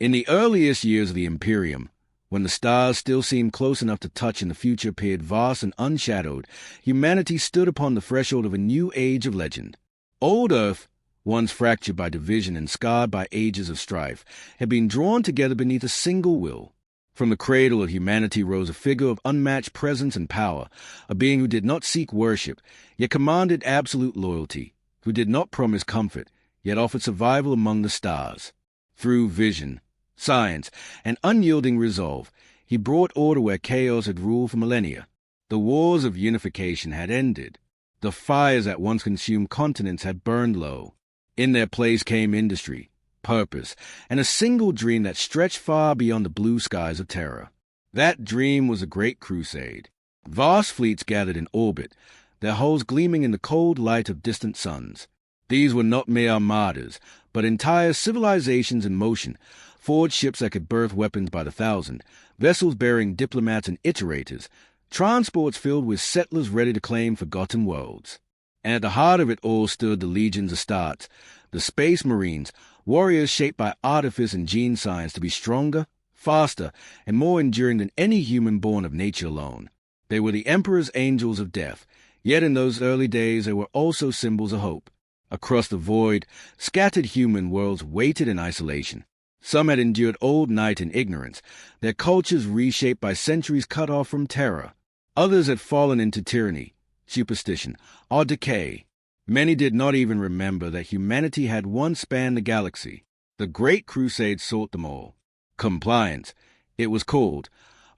In the earliest years of the Imperium, when the stars still seemed close enough to touch and the future appeared vast and unshadowed, humanity stood upon the threshold of a new age of legend. Old Earth, once fractured by division and scarred by ages of strife, had been drawn together beneath a single will. From the cradle of humanity rose a figure of unmatched presence and power, a being who did not seek worship, yet commanded absolute loyalty, who did not promise comfort, yet offered survival among the stars. Through vision, science, and unyielding resolve, he brought order where chaos had ruled for millennia. The wars of unification had ended. The fires that once consumed continents had burned low. In their place came industry, purpose, and a single dream that stretched far beyond the blue skies of terror. That dream was a Great Crusade. Vast fleets gathered in orbit, their hulls gleaming in the cold light of distant suns. These were not mere armadas, but entire civilizations in motion, forged ships that could birth weapons by the thousand, vessels bearing diplomats and iterators, transports filled with settlers ready to claim forgotten worlds. And at the heart of it all stood the legions of Astartes, the space marines, warriors shaped by artifice and gene science to be stronger, faster, and more enduring than any human born of nature alone. They were the Emperor's angels of death, yet in those early days they were also symbols of hope. Across the void, scattered human worlds waited in isolation. Some had endured old night in ignorance, their cultures reshaped by centuries cut off from terror. Others had fallen into tyranny, superstition, or decay. Many did not even remember that humanity had once spanned the galaxy. The Great Crusade sought them all. Compliance, it was called,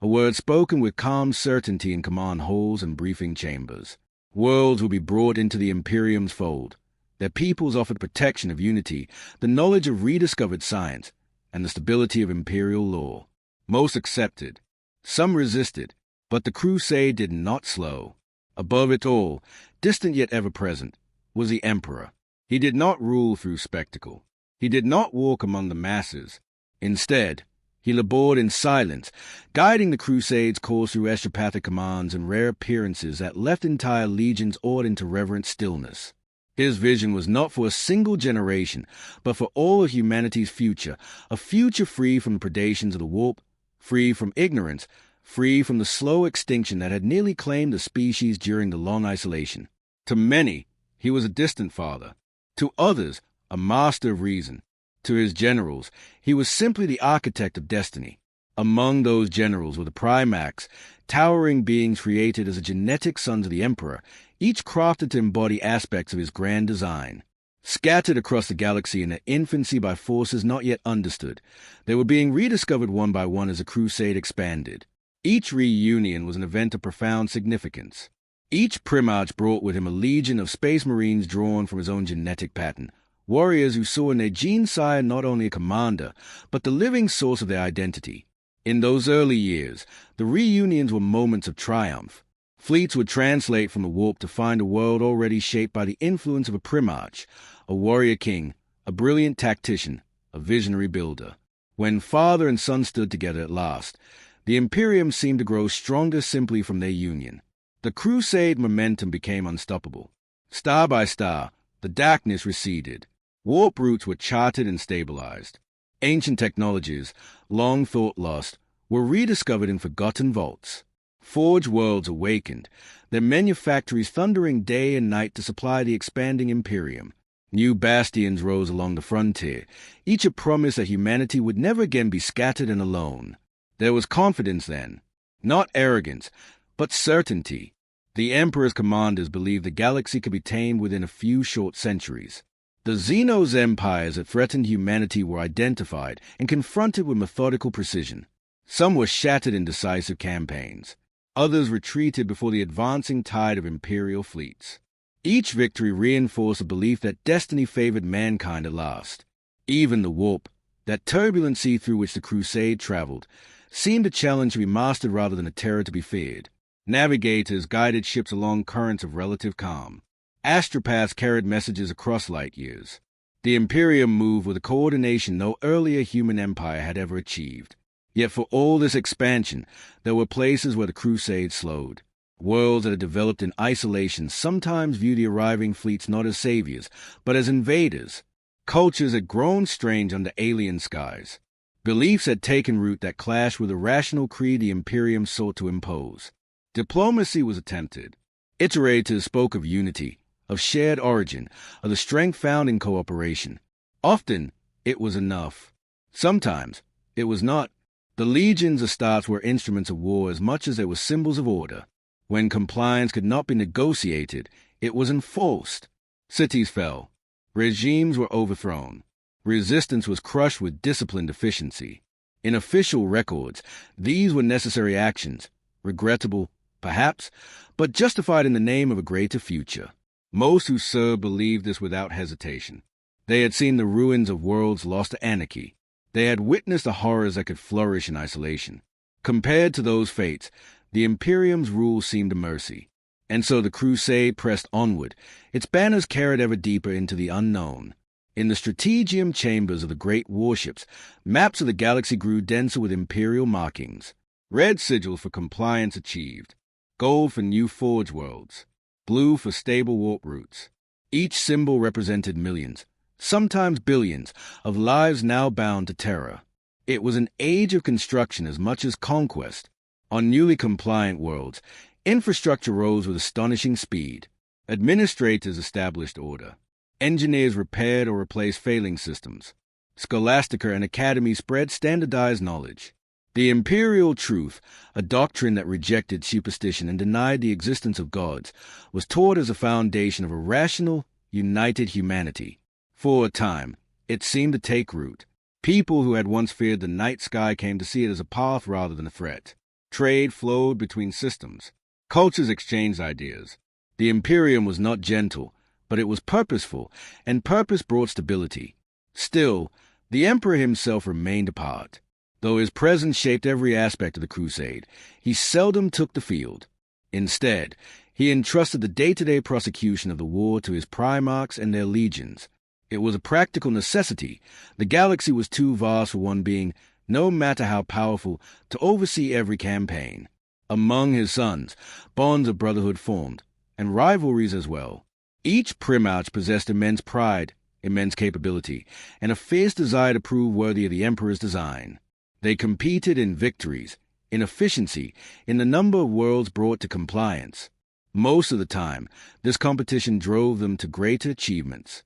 a word spoken with calm certainty in command halls and briefing chambers. Worlds would be brought into the Imperium's fold. Their peoples offered protection of unity, the knowledge of rediscovered science, and the stability of imperial law. Most accepted. Some resisted, but the crusade did not slow. Above it all, distant yet ever-present, was the Emperor. He did not rule through spectacle. He did not walk among the masses. Instead, he labored in silence, guiding the Crusade's course through extrapathic commands and rare appearances that left entire legions awed into reverent stillness. His vision was not for a single generation, but for all of humanity's future, a future free from the predations of the warp, free from ignorance, free from the slow extinction that had nearly claimed the species during the long isolation. To many, he was a distant father. To others, a master of reason. To his generals, he was simply the architect of destiny. Among those generals were the Primax, towering beings created as the genetic sons of the Emperor, each crafted to embody aspects of his grand design. Scattered across the galaxy in their infancy by forces not yet understood, they were being rediscovered one by one as the crusade expanded. Each reunion was an event of profound significance. Each Primarch brought with him a legion of space marines drawn from his own genetic pattern, warriors who saw in their gene sire not only a commander, but the living source of their identity. In those early years, the reunions were moments of triumph. Fleets would translate from the warp to find a world already shaped by the influence of a Primarch, a warrior king, a brilliant tactician, a visionary builder. When father and son stood together at last, the Imperium seemed to grow stronger simply from their union. The crusade momentum became unstoppable. Star by star, the darkness receded. Warp routes were charted and stabilized. Ancient technologies, long thought lost, were rediscovered in forgotten vaults. Forged worlds awakened, their manufactories thundering day and night to supply the expanding Imperium. New bastions rose along the frontier, each a promise that humanity would never again be scattered and alone. There was confidence then, not arrogance, but certainty. The Emperor's commanders believed the galaxy could be tamed within a few short centuries. The Xenos empires that threatened humanity were identified and confronted with methodical precision. Some were shattered in decisive campaigns. Others retreated before the advancing tide of Imperial fleets. Each victory reinforced the belief that destiny favored mankind at last. Even the warp, that turbulent sea through which the crusade traveled, seemed a challenge to be mastered rather than a terror to be feared. Navigators guided ships along currents of relative calm. Astropaths carried messages across light years. The Imperium moved with a coordination no earlier human empire had ever achieved. Yet for all this expansion, there were places where the crusade slowed. Worlds that had developed in isolation sometimes viewed the arriving fleets not as saviors, but as invaders. Cultures had grown strange under alien skies. Beliefs had taken root that clashed with the rational creed the Imperium sought to impose. Diplomacy was attempted. Iterators spoke of unity, of shared origin, of the strength found in cooperation. Often, it was enough. Sometimes, it was not. The legions of Astartes were instruments of war as much as they were symbols of order. When compliance could not be negotiated, it was enforced. Cities fell. Regimes were overthrown. Resistance was crushed with disciplined efficiency. In official records, these were necessary actions, regrettable, perhaps, but justified in the name of a greater future. Most who served believed this without hesitation. They had seen the ruins of worlds lost to anarchy. They had witnessed the horrors that could flourish in isolation. Compared to those fates, the Imperium's rule seemed a mercy. And so the crusade pressed onward, its banners carried ever deeper into the unknown. In the strategium chambers of the great warships, maps of the galaxy grew denser with Imperial markings. Red sigils for compliance achieved, gold for new forge worlds, blue for stable warp routes. Each symbol represented millions, sometimes billions, of lives now bound to terror. It was an age of construction as much as conquest. On newly compliant worlds, infrastructure rose with astonishing speed. Administrators established order. Engineers repaired or replaced failing systems. Scholastica and academies spread standardized knowledge. The imperial truth, a doctrine that rejected superstition and denied the existence of gods, was taught as a foundation of a rational, united humanity. For a time, it seemed to take root. People who had once feared the night sky came to see it as a path rather than a threat. Trade flowed between systems. Cultures exchanged ideas. The Imperium was not gentle, but it was purposeful, and purpose brought stability. Still, the Emperor himself remained apart. Though his presence shaped every aspect of the crusade, he seldom took the field. Instead, he entrusted the day-to-day prosecution of the war to his primarchs and their legions. It was a practical necessity. The galaxy was too vast for one being, no matter how powerful, to oversee every campaign. Among his sons, bonds of brotherhood formed, and rivalries as well. Each primarch possessed immense pride, immense capability, and a fierce desire to prove worthy of the Emperor's design. They competed in victories, in efficiency, in the number of worlds brought to compliance. Most of the time, this competition drove them to greater achievements.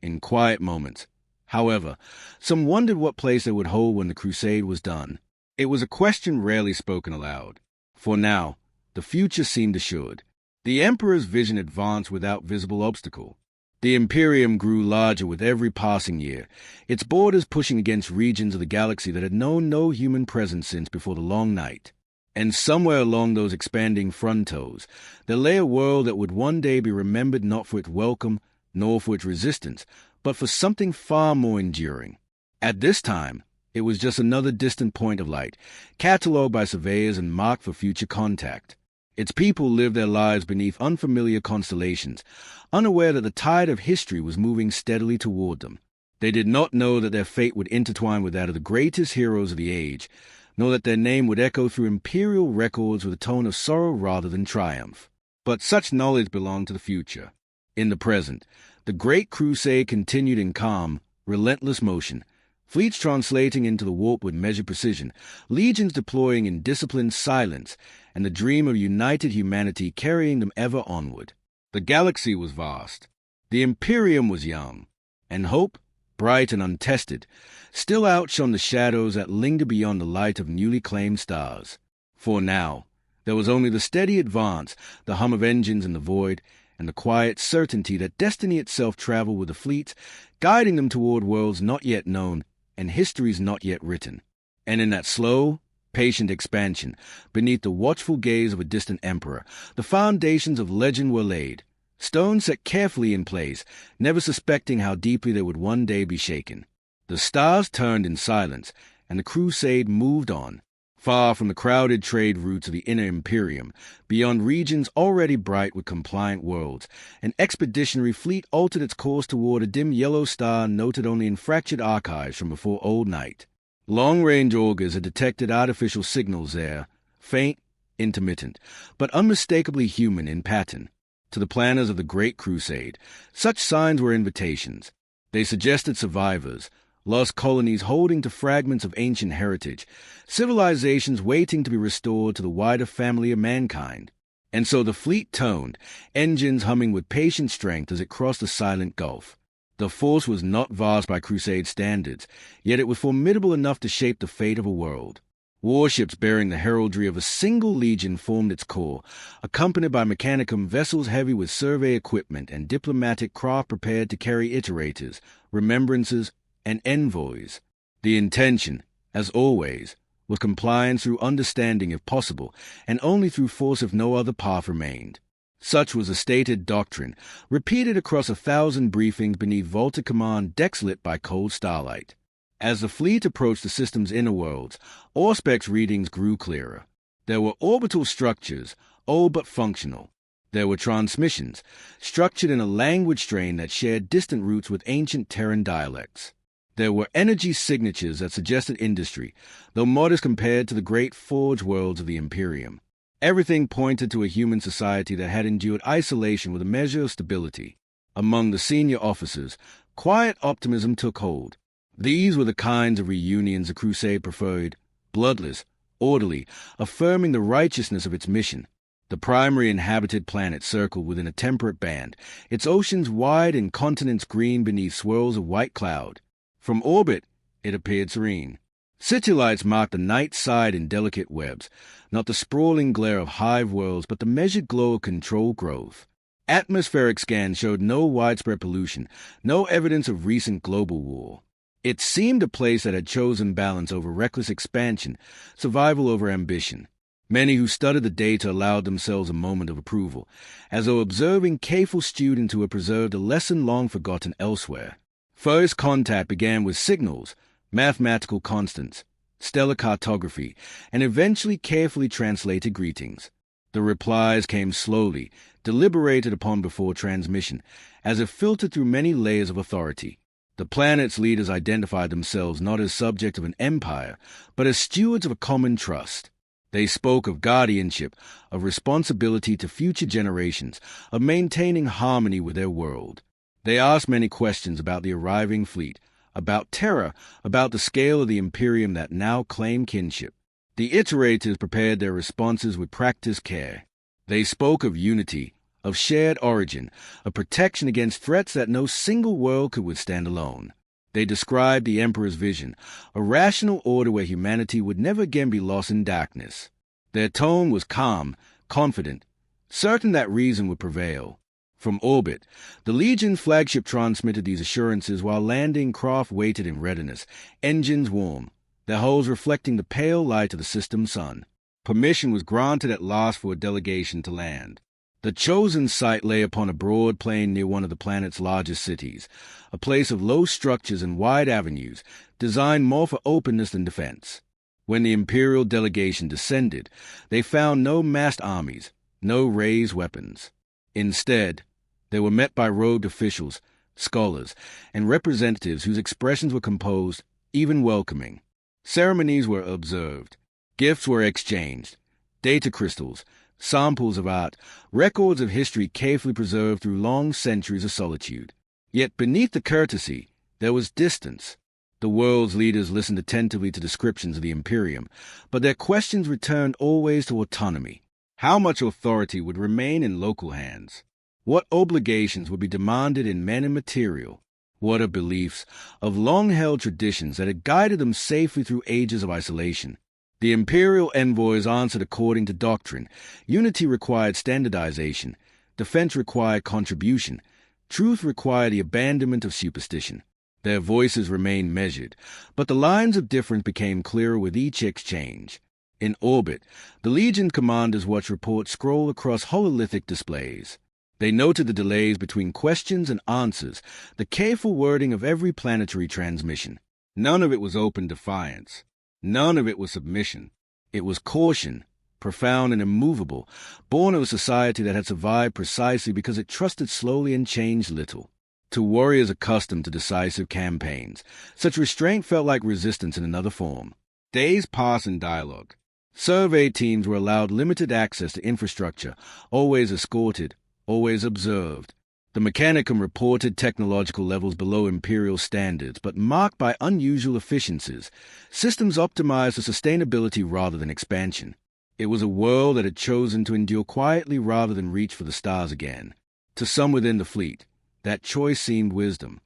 In quiet moments, however, some wondered what place they would hold when the crusade was done. It was a question rarely spoken aloud. For now, the future seemed assured. The Emperor's vision advanced without visible obstacle. The Imperium grew larger with every passing year, its borders pushing against regions of the galaxy that had known no human presence since before the long night. And somewhere along those expanding frontiers, there lay a world that would one day be remembered not for its welcome, nor for its resistance, but for something far more enduring. At this time, it was just another distant point of light, catalogued by surveyors and marked for future contact. Its people lived their lives beneath unfamiliar constellations, unaware that the tide of history was moving steadily toward them. They did not know that their fate would intertwine with that of the greatest heroes of the age, nor that their name would echo through imperial records with a tone of sorrow rather than triumph. But such knowledge belonged to the future. In the present, the Great Crusade continued in calm, relentless motion, fleets translating into the warp with measured precision, legions deploying in disciplined silence, and the dream of united humanity carrying them ever onward. The galaxy was vast. The Imperium was young, and hope, bright and untested, still outshone the shadows that lingered beyond the light of newly claimed stars. For now, there was only the steady advance, the hum of engines in the void, and the quiet certainty that destiny itself traveled with the fleets, guiding them toward worlds not yet known and histories not yet written. And in that slow, patient expansion, beneath the watchful gaze of a distant emperor, the foundations of legend were laid, stones set carefully in place, never suspecting how deeply they would one day be shaken. The stars turned in silence, and the crusade moved on, far from the crowded trade routes of the inner Imperium, beyond regions already bright with compliant worlds. An expeditionary fleet altered its course toward a dim yellow star noted only in fractured archives from before old night. Long-range augurs had detected artificial signals there, faint, intermittent, but unmistakably human in pattern. To the planners of the Great Crusade, such signs were invitations. They suggested survivors, lost colonies holding to fragments of ancient heritage, civilizations waiting to be restored to the wider family of mankind. And so the fleet toned, engines humming with patient strength as it crossed the silent gulf. The force was not vast by Crusade standards, yet it was formidable enough to shape the fate of a world. Warships bearing the heraldry of a single legion formed its core, accompanied by mechanicum vessels heavy with survey equipment and diplomatic craft prepared to carry iterators, remembrances, and envoys. The intention, as always, was compliance through understanding if possible, and only through force if no other path remained. Such was the stated doctrine, repeated across 1,000 briefings beneath vaulted command decks lit by cold starlight. As the fleet approached the system's inner worlds, Auspex readings grew clearer. There were orbital structures, old but functional. There were transmissions, structured in a language strain that shared distant roots with ancient Terran dialects. There were energy signatures that suggested industry, though modest compared to the great forge worlds of the Imperium. Everything pointed to a human society that had endured isolation with a measure of stability. Among the senior officers, quiet optimism took hold. These were the kinds of reunions the Crusade preferred, bloodless, orderly, affirming the righteousness of its mission. The primary inhabited planet circled within a temperate band, its oceans wide and continents green beneath swirls of white cloud. From orbit, it appeared serene. City-lights marked the night side in delicate webs, not the sprawling glare of hive worlds, but the measured glow of controlled growth. Atmospheric scans showed no widespread pollution, no evidence of recent global war. It seemed a place that had chosen balance over reckless expansion, survival over ambition. Many who studied the data allowed themselves a moment of approval, as though observing careful students who had preserved a lesson long forgotten elsewhere. First contact began with signals, mathematical constants, stellar cartography, and eventually carefully translated greetings. The replies came slowly, deliberated upon before transmission, as if filtered through many layers of authority. The planet's leaders identified themselves not as subjects of an empire, but as stewards of a common trust. They spoke of guardianship, of responsibility to future generations, of maintaining harmony with their world. They asked many questions about the arriving fleet, about terror, about the scale of the Imperium that now claimed kinship. The iterators prepared their responses with practiced care. They spoke of unity, of shared origin, of protection against threats that no single world could withstand alone. They described the Emperor's vision, a rational order where humanity would never again be lost in darkness. Their tone was calm, confident, certain that reason would prevail. From orbit, the Legion's flagship transmitted these assurances while landing craft waited in readiness, engines warm, their hulls reflecting the pale light of the system's sun. Permission was granted at last for a delegation to land. The chosen site lay upon a broad plain near one of the planet's largest cities, a place of low structures and wide avenues, designed more for openness than defense. When the Imperial delegation descended, they found no massed armies, no raised weapons. Instead, they were met by robed officials, scholars, and representatives whose expressions were composed, even welcoming. Ceremonies were observed. Gifts were exchanged. Data crystals, samples of art, records of history carefully preserved through long centuries of solitude. Yet beneath the courtesy, there was distance. The world's leaders listened attentively to descriptions of the Imperium, but their questions returned always to autonomy. How much authority would remain in local hands? What obligations would be demanded in men and material? What of beliefs, of long-held traditions that had guided them safely through ages of isolation? The Imperial envoys answered according to doctrine. Unity required standardization. Defense required contribution. Truth required the abandonment of superstition. Their voices remained measured, but the lines of difference became clearer with each exchange. In orbit, the Legion commanders watched reports scroll across hololithic displays. They noted the delays between questions and answers, the careful wording of every planetary transmission. None of it was open defiance. None of it was submission. It was caution, profound and immovable, born of a society that had survived precisely because it trusted slowly and changed little. To warriors accustomed to decisive campaigns, such restraint felt like resistance in another form. Days passed in dialogue. Survey teams were allowed limited access to infrastructure, always escorted, always observed. The Mechanicum reported technological levels below Imperial standards, but marked by unusual efficiencies. Systems optimized for sustainability rather than expansion. It was a world that had chosen to endure quietly rather than reach for the stars again. To some within the fleet, that choice seemed wisdom.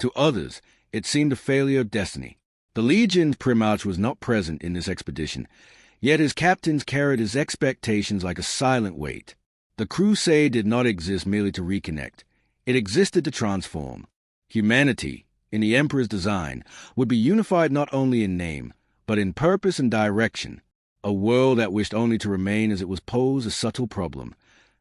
To others, it seemed a failure of destiny. The Legion's Primarch was not present in this expedition, yet his captains carried his expectations like a silent weight. The Crusade did not exist merely to reconnect. It existed to transform. Humanity, in the Emperor's design, would be unified not only in name, but in purpose and direction. A world that wished only to remain as it was posed a subtle problem.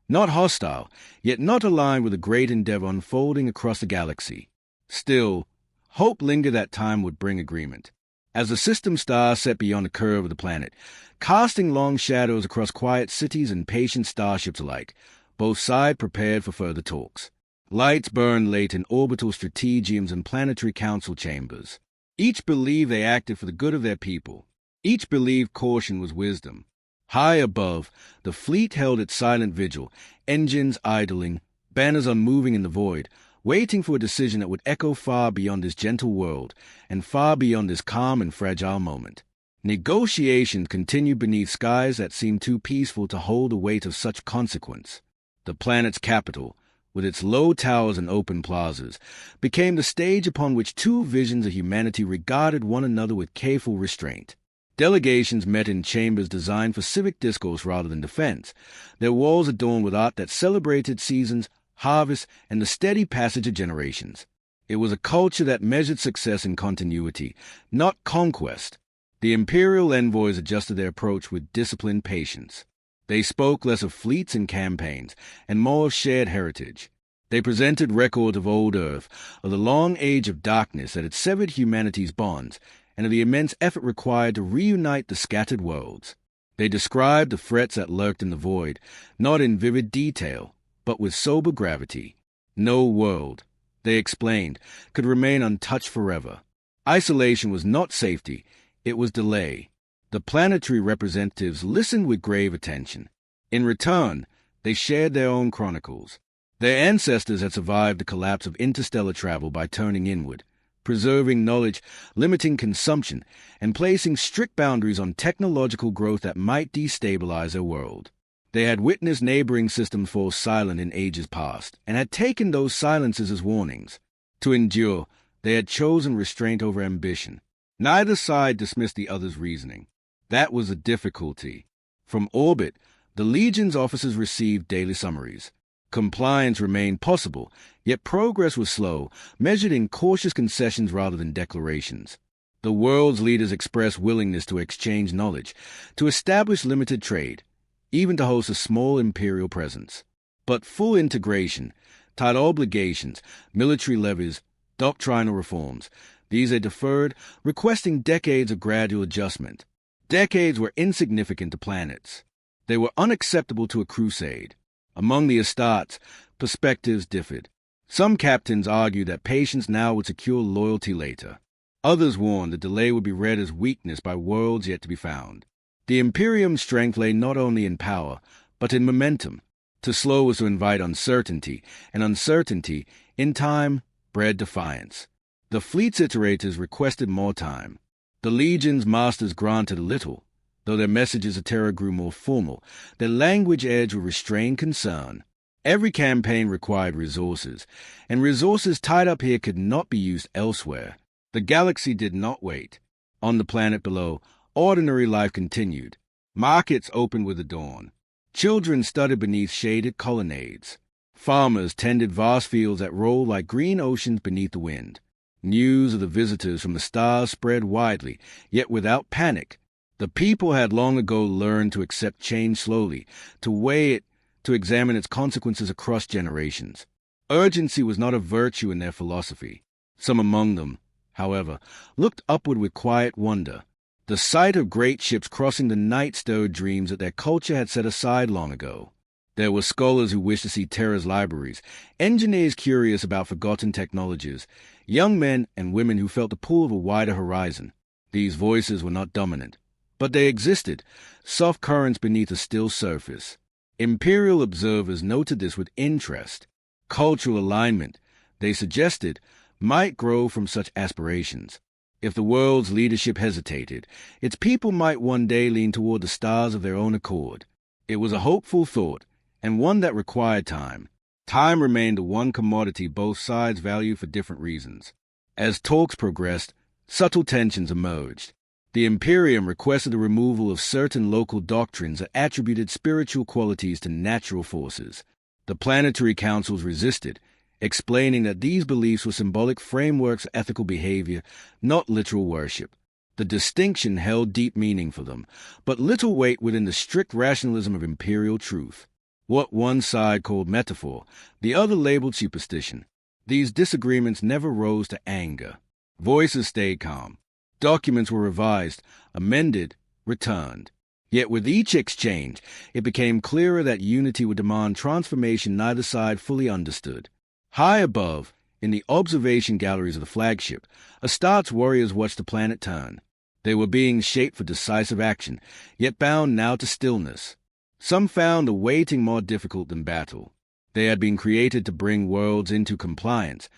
Not hostile, yet not aligned with a great endeavor unfolding across the galaxy. Still, hope lingered that time would bring agreement. As the system star set beyond the curve of the planet, casting long shadows across quiet cities and patient starships alike, both sides prepared for further talks. Lights burned late in orbital strategiums and planetary council chambers. Each believed they acted for the good of their people. Each believed caution was wisdom. High above, the fleet held its silent vigil, engines idling, banners unmoving in the void, waiting for a decision that would echo far beyond this gentle world and far beyond this calm and fragile moment. Negotiations continued beneath skies that seemed too peaceful to hold the weight of such consequence. The planet's capital, with its low towers and open plazas, became the stage upon which two visions of humanity regarded one another with careful restraint. Delegations met in chambers designed for civic discourse rather than defense, their walls adorned with art that celebrated seasons, harvests, and the steady passage of generations. It was a culture that measured success in continuity, not conquest. The Imperial envoys adjusted their approach with disciplined patience. They spoke less of fleets and campaigns, and more of shared heritage. They presented records of old Earth, of the long age of darkness that had severed humanity's bonds, and of the immense effort required to reunite the scattered worlds. They described the threats that lurked in the void, not in vivid detail, but with sober gravity. No world, they explained, could remain untouched forever. Isolation was not safety, it was delay. The planetary representatives listened with grave attention. In return, they shared their own chronicles. Their ancestors had survived the collapse of interstellar travel by turning inward, preserving knowledge, limiting consumption, and placing strict boundaries on technological growth that might destabilize their world. They had witnessed neighboring systems fall silent in ages past, and had taken those silences as warnings. To endure, they had chosen restraint over ambition. Neither side dismissed the other's reasoning. That was the difficulty. From orbit, the Legion's officers received daily summaries. Compliance remained possible, yet progress was slow, measured in cautious concessions rather than declarations. The world's leaders expressed willingness to exchange knowledge, to establish limited trade, even to host a small imperial presence. But full integration, tight obligations, military levies, doctrinal reforms, these they deferred, requesting decades of gradual adjustment. Decades were insignificant to planets. They were unacceptable to a crusade. Among the Astartes, perspectives differed. Some captains argued that patience now would secure loyalty later. Others warned the delay would be read as weakness by worlds yet to be found. The Imperium's strength lay not only in power, but in momentum. To slow was to invite uncertainty, and uncertainty, in time, bred defiance. The fleet's iterators requested more time. The Legion's masters granted little. Though their messages of terror grew more formal, their language edged with restrained concern. Every campaign required resources, and resources tied up here could not be used elsewhere. The galaxy did not wait. On the planet below, ordinary life continued. Markets opened with the dawn. Children studied beneath shaded colonnades. Farmers tended vast fields that rolled like green oceans beneath the wind. News of the visitors from the stars spread widely, yet without panic. The people had long ago learned to accept change slowly, to weigh it, to examine its consequences across generations. Urgency was not a virtue in their philosophy. Some among them, however, looked upward with quiet wonder. The sight of great ships crossing the night stirred dreams that their culture had set aside long ago. There were scholars who wished to see Terra's libraries, engineers curious about forgotten technologies, young men and women who felt the pull of a wider horizon. These voices were not dominant, but they existed, soft currents beneath a still surface. Imperial observers noted this with interest. Cultural alignment, they suggested, might grow from such aspirations. If the world's leadership hesitated, its people might one day lean toward the stars of their own accord. It was a hopeful thought, and one that required time. Time remained the one commodity both sides valued for different reasons. As talks progressed, subtle tensions emerged. The Imperium requested the removal of certain local doctrines that attributed spiritual qualities to natural forces. The planetary councils resisted, explaining that these beliefs were symbolic frameworks of ethical behavior, not literal worship. The distinction held deep meaning for them, but little weight within the strict rationalism of imperial truth. What one side called metaphor, the other labeled superstition. These disagreements never rose to anger. Voices stayed calm. Documents were revised, amended, returned. Yet with each exchange, it became clearer that unity would demand transformation neither side fully understood. High above, in the observation galleries of the flagship, Astarte's warriors watched the planet turn. They were being shaped for decisive action, yet bound now to stillness. Some found the waiting more difficult than battle. They had been created to bring worlds into compliance,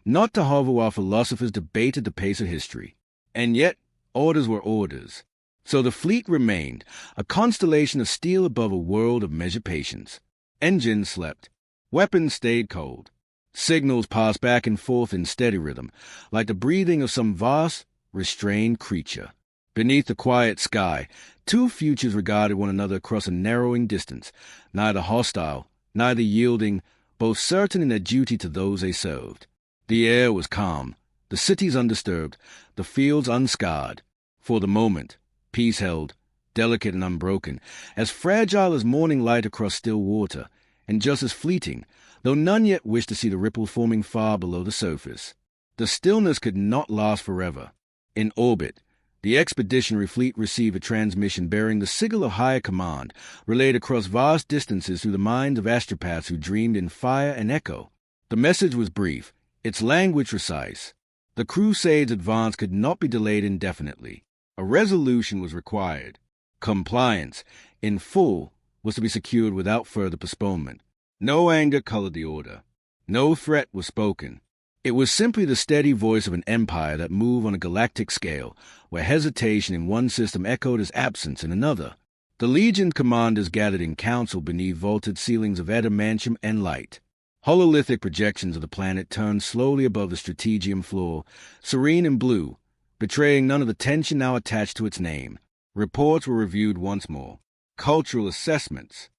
not to hover while philosophers debated the pace of history. And yet, orders were orders. So the fleet remained, a constellation of steel above a world of measured patience. Engines slept. Weapons stayed cold. Signals passed back and forth in steady rhythm, like the breathing of some vast, restrained creature. Beneath the quiet sky, two futures regarded one another across a narrowing distance, neither hostile, neither yielding, both certain in their duty to those they served. The air was calm, the cities undisturbed, the fields unscarred. For the moment, peace held, delicate and unbroken, as fragile as morning light across still water, and just as fleeting, though none yet wished to see the ripple forming far below the surface. The stillness could not last forever. In orbit, the expeditionary fleet received a transmission bearing the signal of higher command, relayed across vast distances through the minds of astropaths who dreamed in fire and echo. The message was brief, its language precise. The Crusade's advance could not be delayed indefinitely. A resolution was required. Compliance, in full, was to be secured without further postponement. No anger colored the order. No threat was spoken. It was simply the steady voice of an empire that moved on a galactic scale, where hesitation in one system echoed as absence in another. The Legion's commanders gathered in council beneath vaulted ceilings of adamantium and light. Hololithic projections of the planet turned slowly above the strategium floor, serene and blue, betraying none of the tension now attached to its name. Reports were reviewed once more. Cultural assessments,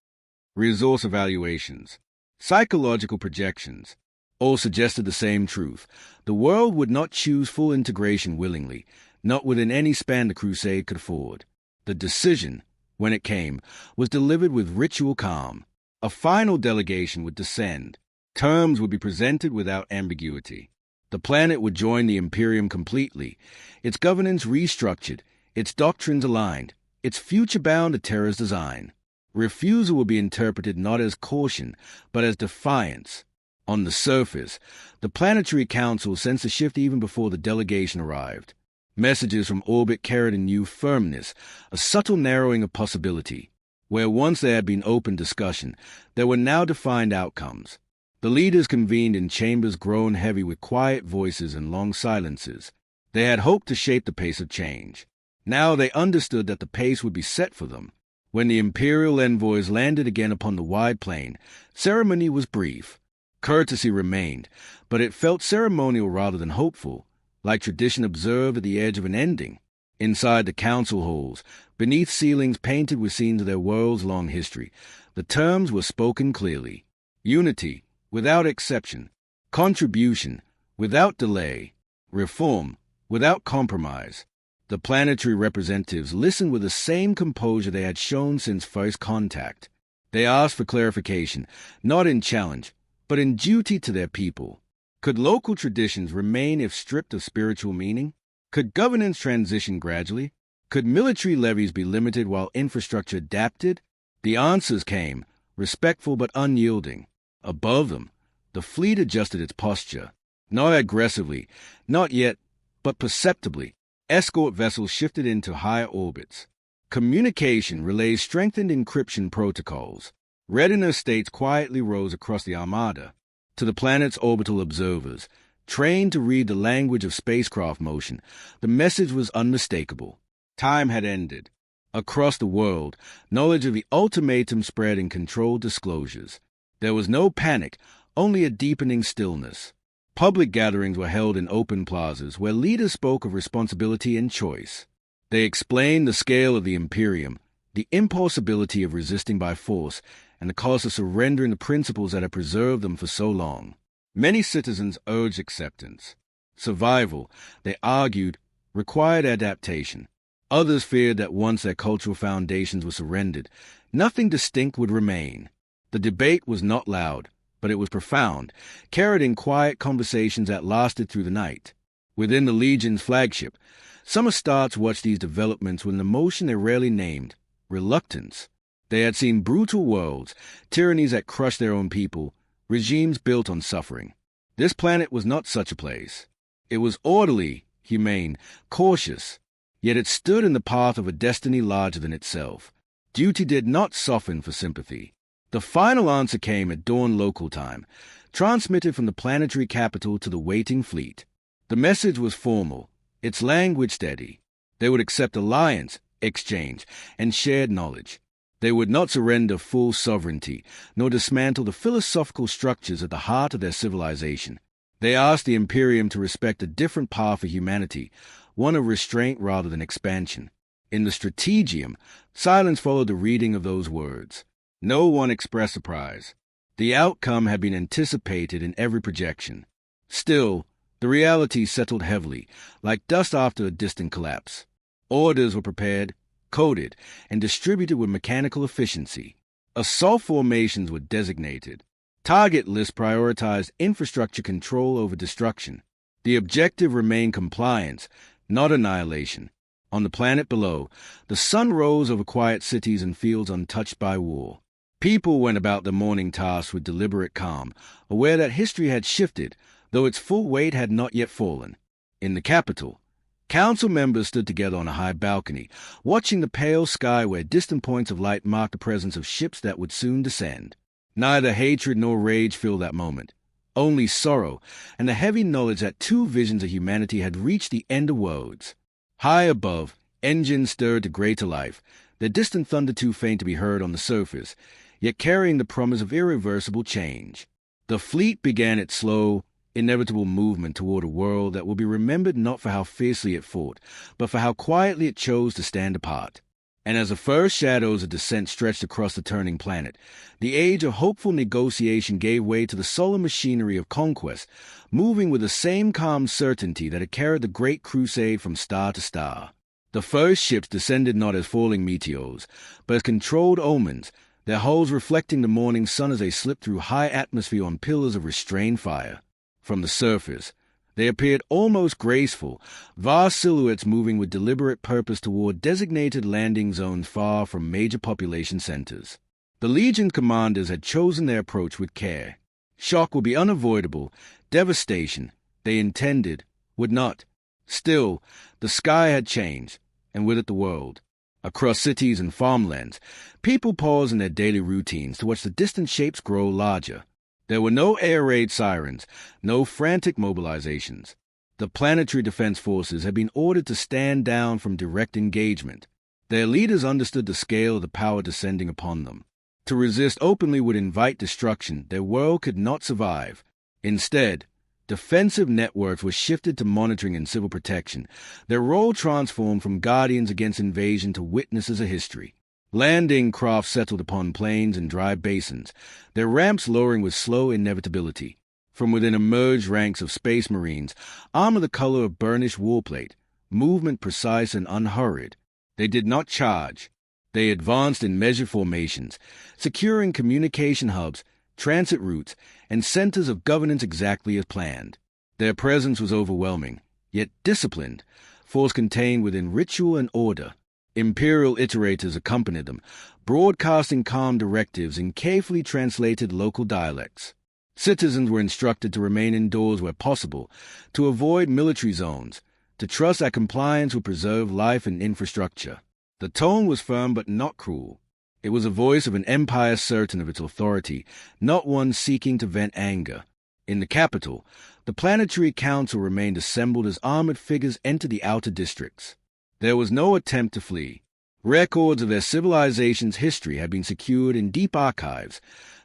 resource evaluations, psychological projections, all suggested the same truth. The world would not choose full integration willingly, not within any span the Crusade could afford. The decision, when it came, was delivered with ritual calm. A final delegation would descend. Terms would be presented without ambiguity. The planet would join the Imperium completely, its governance restructured, its doctrines aligned, its future bound to Terra's design. Refusal would be interpreted not as caution, but as defiance. On the surface, the Planetary Council sensed a shift even before the delegation arrived. Messages from orbit carried a new firmness, a subtle narrowing of possibility. Where once there had been open discussion, there were now defined outcomes. The leaders convened in chambers grown heavy with quiet voices and long silences. They had hoped to shape the pace of change. Now they understood that the pace would be set for them. When the Imperial envoys landed again upon the wide plain, ceremony was brief. Courtesy remained, but it felt ceremonial rather than hopeful, like tradition observed at the edge of an ending. Inside the council halls, beneath ceilings painted with scenes of their world's long history, the terms were spoken clearly. Unity, without exception. Contribution, without delay. Reform, without compromise. The planetary representatives listened with the same composure they had shown since first contact. They asked for clarification, not in challenge, but in duty to their people. Could local traditions remain if stripped of spiritual meaning? Could governance transition gradually? Could military levies be limited while infrastructure adapted? The answers came, respectful but unyielding. Above them, the fleet adjusted its posture. Not aggressively, not yet, but perceptibly. Escort vessels shifted into higher orbits. Communication relays strengthened encryption protocols. Readiness states quietly rose across the armada. To the planet's orbital observers, trained to read the language of spacecraft motion, the message was unmistakable. Time had ended. Across the world, knowledge of the ultimatum spread in controlled disclosures. There was no panic, only a deepening stillness. Public gatherings were held in open plazas where leaders spoke of responsibility and choice. They explained the scale of the Imperium, the impossibility of resisting by force, and the cost of surrendering the principles that had preserved them for so long. Many citizens urged acceptance. Survival, they argued, required adaptation. Others feared that once their cultural foundations were surrendered, nothing distinct would remain. The debate was not loud, but it was profound, carried in quiet conversations that lasted through the night. Within the Legion's flagship, some astartes watched these developments with an emotion they rarely named: reluctance. They had seen brutal worlds, tyrannies that crushed their own people, regimes built on suffering. This planet was not such a place. It was orderly, humane, cautious, yet it stood in the path of a destiny larger than itself. Duty did not soften for sympathy. The final answer came at dawn local time, transmitted from the planetary capital to the waiting fleet. The message was formal, its language steady. They would accept alliance, exchange, and shared knowledge. They would not surrender full sovereignty, nor dismantle the philosophical structures at the heart of their civilization. They asked the Imperium to respect a different path for humanity, one of restraint rather than expansion. In the strategium, silence followed the reading of those words. No one expressed surprise. The outcome had been anticipated in every projection. Still, the reality settled heavily, like dust after a distant collapse. Orders were prepared, coded, and distributed with mechanical efficiency. Assault formations were designated. Target lists prioritized infrastructure control over destruction. The objective remained compliance, not annihilation. On the planet below, the sun rose over quiet cities and fields untouched by war. People went about their morning tasks with deliberate calm, aware that history had shifted, though its full weight had not yet fallen. In the capital, council members stood together on a high balcony, watching the pale sky where distant points of light marked the presence of ships that would soon descend. Neither hatred nor rage filled that moment, only sorrow and the heavy knowledge that two visions of humanity had reached the end of worlds. High above, engines stirred to greater life, their distant thunder too faint to be heard on the surface, yet carrying the promise of irreversible change. The fleet began its slow, inevitable movement toward a world that will be remembered not for how fiercely it fought, but for how quietly it chose to stand apart. And as the first shadows of descent stretched across the turning planet, the age of hopeful negotiation gave way to the sullen machinery of conquest, moving with the same calm certainty that had carried the Great Crusade from star to star. The first ships descended not as falling meteors, but as controlled omens, their hulls reflecting the morning sun as they slipped through high atmosphere on pillars of restrained fire. From the surface, they appeared almost graceful, vast silhouettes moving with deliberate purpose toward designated landing zones far from major population centers. The Legion commanders had chosen their approach with care. Shock would be unavoidable, devastation, they intended, would not. Still, the sky had changed, and with it the world. Across cities and farmlands, people paused in their daily routines to watch the distant shapes grow larger. There were no air raid sirens, no frantic mobilizations. The planetary defense forces had been ordered to stand down from direct engagement. Their leaders understood the scale of the power descending upon them. To resist openly would invite destruction. Their world could not survive. Instead, defensive networks were shifted to monitoring and civil protection, their role transformed from guardians against invasion to witnesses of history. Landing craft settled upon plains and dry basins, their ramps lowering with slow inevitability. From within emerged ranks of space marines, armor the color of burnished woolplate, movement precise and unhurried. They did not charge. They advanced in measured formations, securing communication hubs, transit routes, and centers of governance exactly as planned. Their presence was overwhelming, yet disciplined, force contained within ritual and order. Imperial iterators accompanied them, broadcasting calm directives in carefully translated local dialects. Citizens were instructed to remain indoors where possible, to avoid military zones, to trust that compliance would preserve life and infrastructure. The tone was firm but not cruel. It was a voice of an empire certain of its authority, not one seeking to vent anger. In the capital, the Planetary Council remained assembled as armored figures entered the outer districts. There was no attempt to flee. Records of their civilization's history had been secured in deep archives,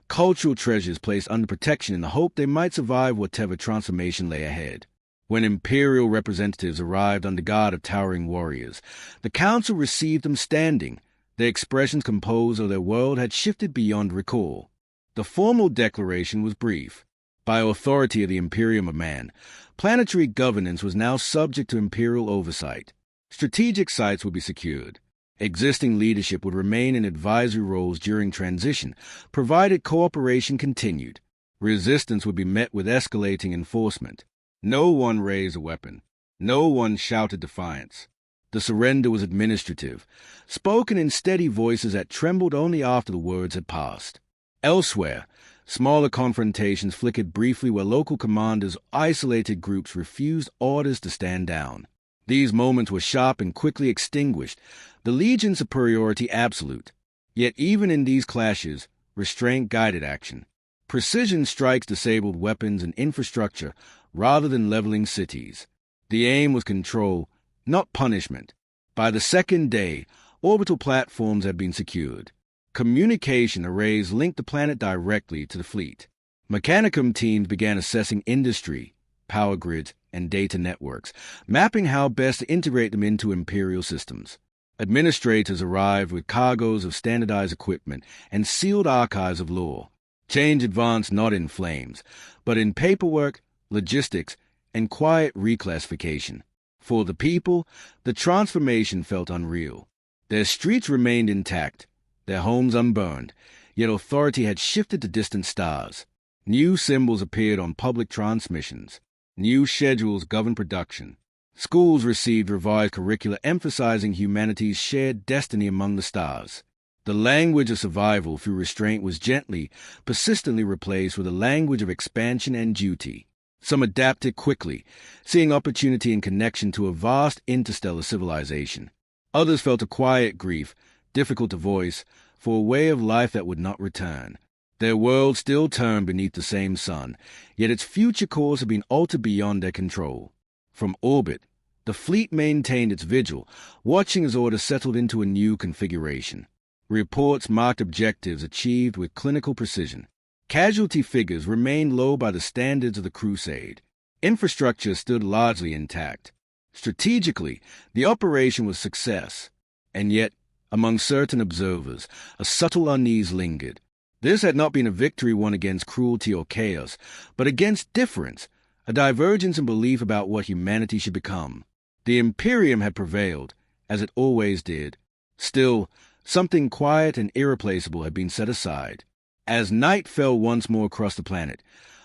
cultural treasures placed under protection in the hope they might survive whatever transformation lay ahead. When Imperial representatives arrived under guard of towering warriors, the Council received them standing, their expressions composed of their world had shifted beyond recall. The formal declaration was brief. By authority of the Imperium of Man, planetary governance was now subject to Imperial oversight. Strategic sites would be secured. Existing leadership would remain in advisory roles during transition, provided cooperation continued. Resistance would be met with escalating enforcement. No one raised a weapon. No one shouted defiance. The surrender was administrative, spoken in steady voices that trembled only after the words had passed. Elsewhere, smaller confrontations flickered briefly where local commanders or isolated groups refused orders to stand down. These moments were sharp and quickly extinguished, the Legion's superiority absolute. Yet even in these clashes, restraint guided action. Precision strikes disabled weapons and infrastructure rather than leveling cities. The aim was control, not punishment. By the second day, orbital platforms had been secured. Communication arrays linked the planet directly to the fleet. Mechanicum teams began assessing industry, power grids, and data networks, mapping how best to integrate them into Imperial systems. Administrators arrived with cargoes of standardized equipment and sealed archives of lore. Change advanced not in flames, but in paperwork, logistics, and quiet reclassification. For the people, the transformation felt unreal. Their streets remained intact, their homes unburned, yet authority had shifted to distant stars. New symbols appeared on public transmissions. New schedules governed production. Schools received revised curricula emphasizing humanity's shared destiny among the stars. The language of survival through restraint was gently, persistently replaced with a language of expansion and duty. Some adapted quickly, seeing opportunity in connection to a vast interstellar civilization. Others felt a quiet grief, difficult to voice, for a way of life that would not return. Their world still turned beneath the same sun, yet its future course had been altered beyond their control. From orbit, the fleet maintained its vigil, watching as orders settled into a new configuration. Reports marked objectives achieved with clinical precision. Casualty figures remained low by the standards of the Crusade. Infrastructure stood largely intact. Strategically, the operation was a success. And yet, among certain observers, a subtle unease lingered. This had not been a victory won against cruelty or chaos, but against difference, a divergence in belief about what humanity should become. The Imperium had prevailed, as it always did. Still, something quiet and irreplaceable had been set aside. As night fell once more across the planet,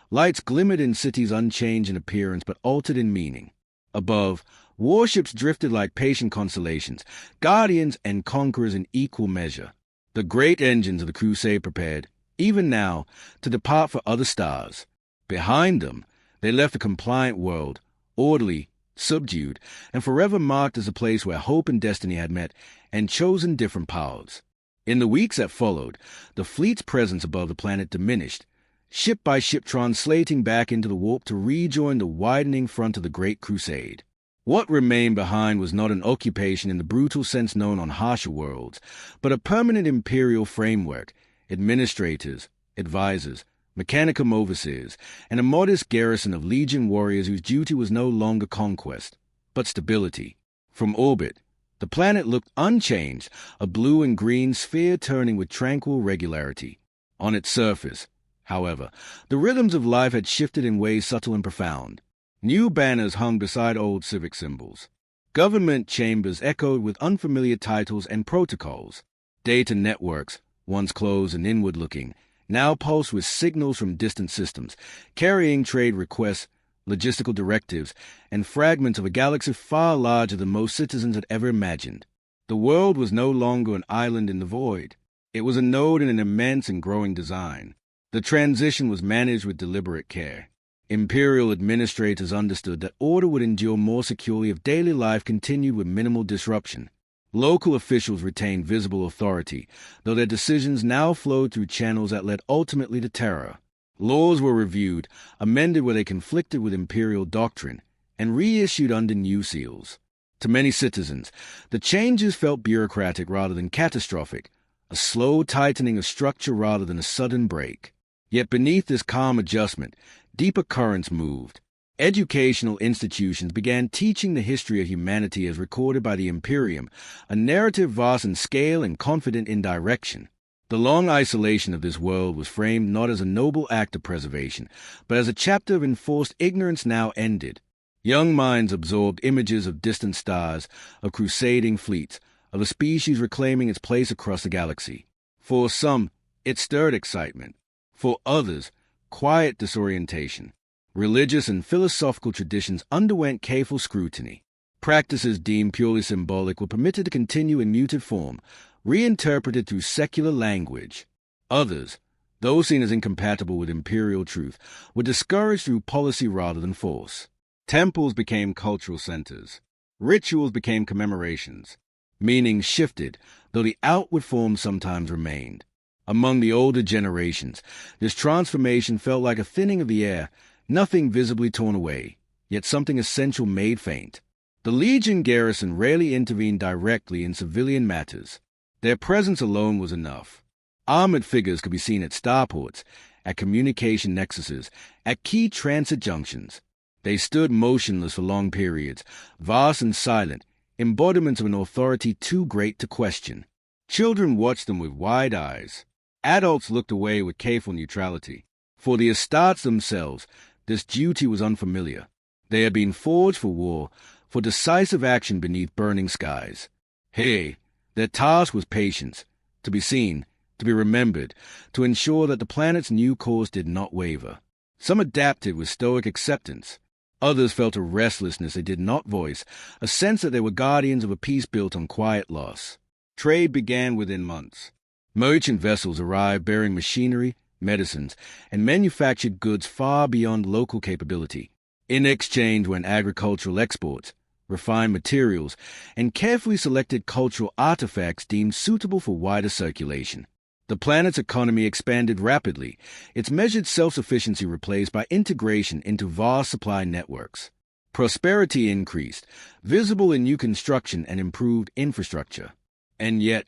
lights glimmered in cities unchanged in appearance but altered in meaning. Above, warships drifted like patient constellations, guardians and conquerors in equal measure. The great engines of the Crusade prepared, even now, to depart for other stars. Behind them, they left a compliant world, orderly, subdued, and forever marked as a place where hope and destiny had met and chosen different paths. In the weeks that followed, the fleet's presence above the planet diminished, ship by ship translating back into the warp to rejoin the widening front of the Great Crusade. What remained behind was not an occupation in the brutal sense known on harsher worlds, but a permanent Imperial framework, administrators, advisors, mechanicum overseers, and a modest garrison of Legion warriors whose duty was no longer conquest, but stability. From orbit, the planet looked unchanged, a blue and green sphere turning with tranquil regularity. On its surface, however, the rhythms of life had shifted in ways subtle and profound. New banners hung beside old civic symbols. Government chambers echoed with unfamiliar titles and protocols. Data networks, once closed and inward-looking, now pulsed with signals from distant systems, carrying trade requests, logistical directives, and fragments of a galaxy far larger than most citizens had ever imagined. The world was no longer an island in the void. It was a node in an immense and growing design. The transition was managed with deliberate care. Imperial administrators understood that order would endure more securely if daily life continued with minimal disruption. Local officials retained visible authority, though their decisions now flowed through channels that led ultimately to terror. Laws were reviewed, amended where they conflicted with Imperial doctrine, and reissued under new seals. To many citizens, the changes felt bureaucratic rather than catastrophic, a slow tightening of structure rather than a sudden break. Yet beneath this calm adjustment, deeper currents moved. Educational institutions began teaching the history of humanity as recorded by the Imperium, a narrative vast in scale and confident in direction. The long isolation of this world was framed not as a noble act of preservation, but as a chapter of enforced ignorance now ended. Young minds absorbed images of distant stars, of crusading fleets, of a species reclaiming its place across the galaxy. For some, it stirred excitement. For others, quiet disorientation. Religious and philosophical traditions underwent careful scrutiny. Practices deemed purely symbolic were permitted to continue in muted form, reinterpreted through secular language. Others, those seen as incompatible with imperial truth, were discouraged through policy rather than force. Temples became cultural centers. Rituals became commemorations. Meaning shifted, though the outward form sometimes remained. Among the older generations, this transformation felt like a thinning of the air, nothing visibly torn away, yet something essential made faint. The Legion garrison rarely intervened directly in civilian matters. Their presence alone was enough. Armored figures could be seen at starports, at communication nexuses, at key transit junctions. They stood motionless for long periods, vast and silent, embodiments of an authority too great to question. Children watched them with wide eyes. Adults looked away with careful neutrality. For the Astartes themselves, this duty was unfamiliar. They had been forged for war, for decisive action beneath burning skies. Their task was patience, to be seen, to be remembered, to ensure that the planet's new course did not waver. Some adapted with stoic acceptance. Others felt a restlessness they did not voice, a sense that they were guardians of a peace built on quiet loss. Trade began within months. Merchant vessels arrived bearing machinery, medicines, and manufactured goods far beyond local capability. In exchange went agricultural exports, refined materials, and carefully selected cultural artifacts deemed suitable for wider circulation. The planet's economy expanded rapidly, its measured self-sufficiency replaced by integration into vast supply networks. Prosperity increased, visible in new construction and improved infrastructure. And yet,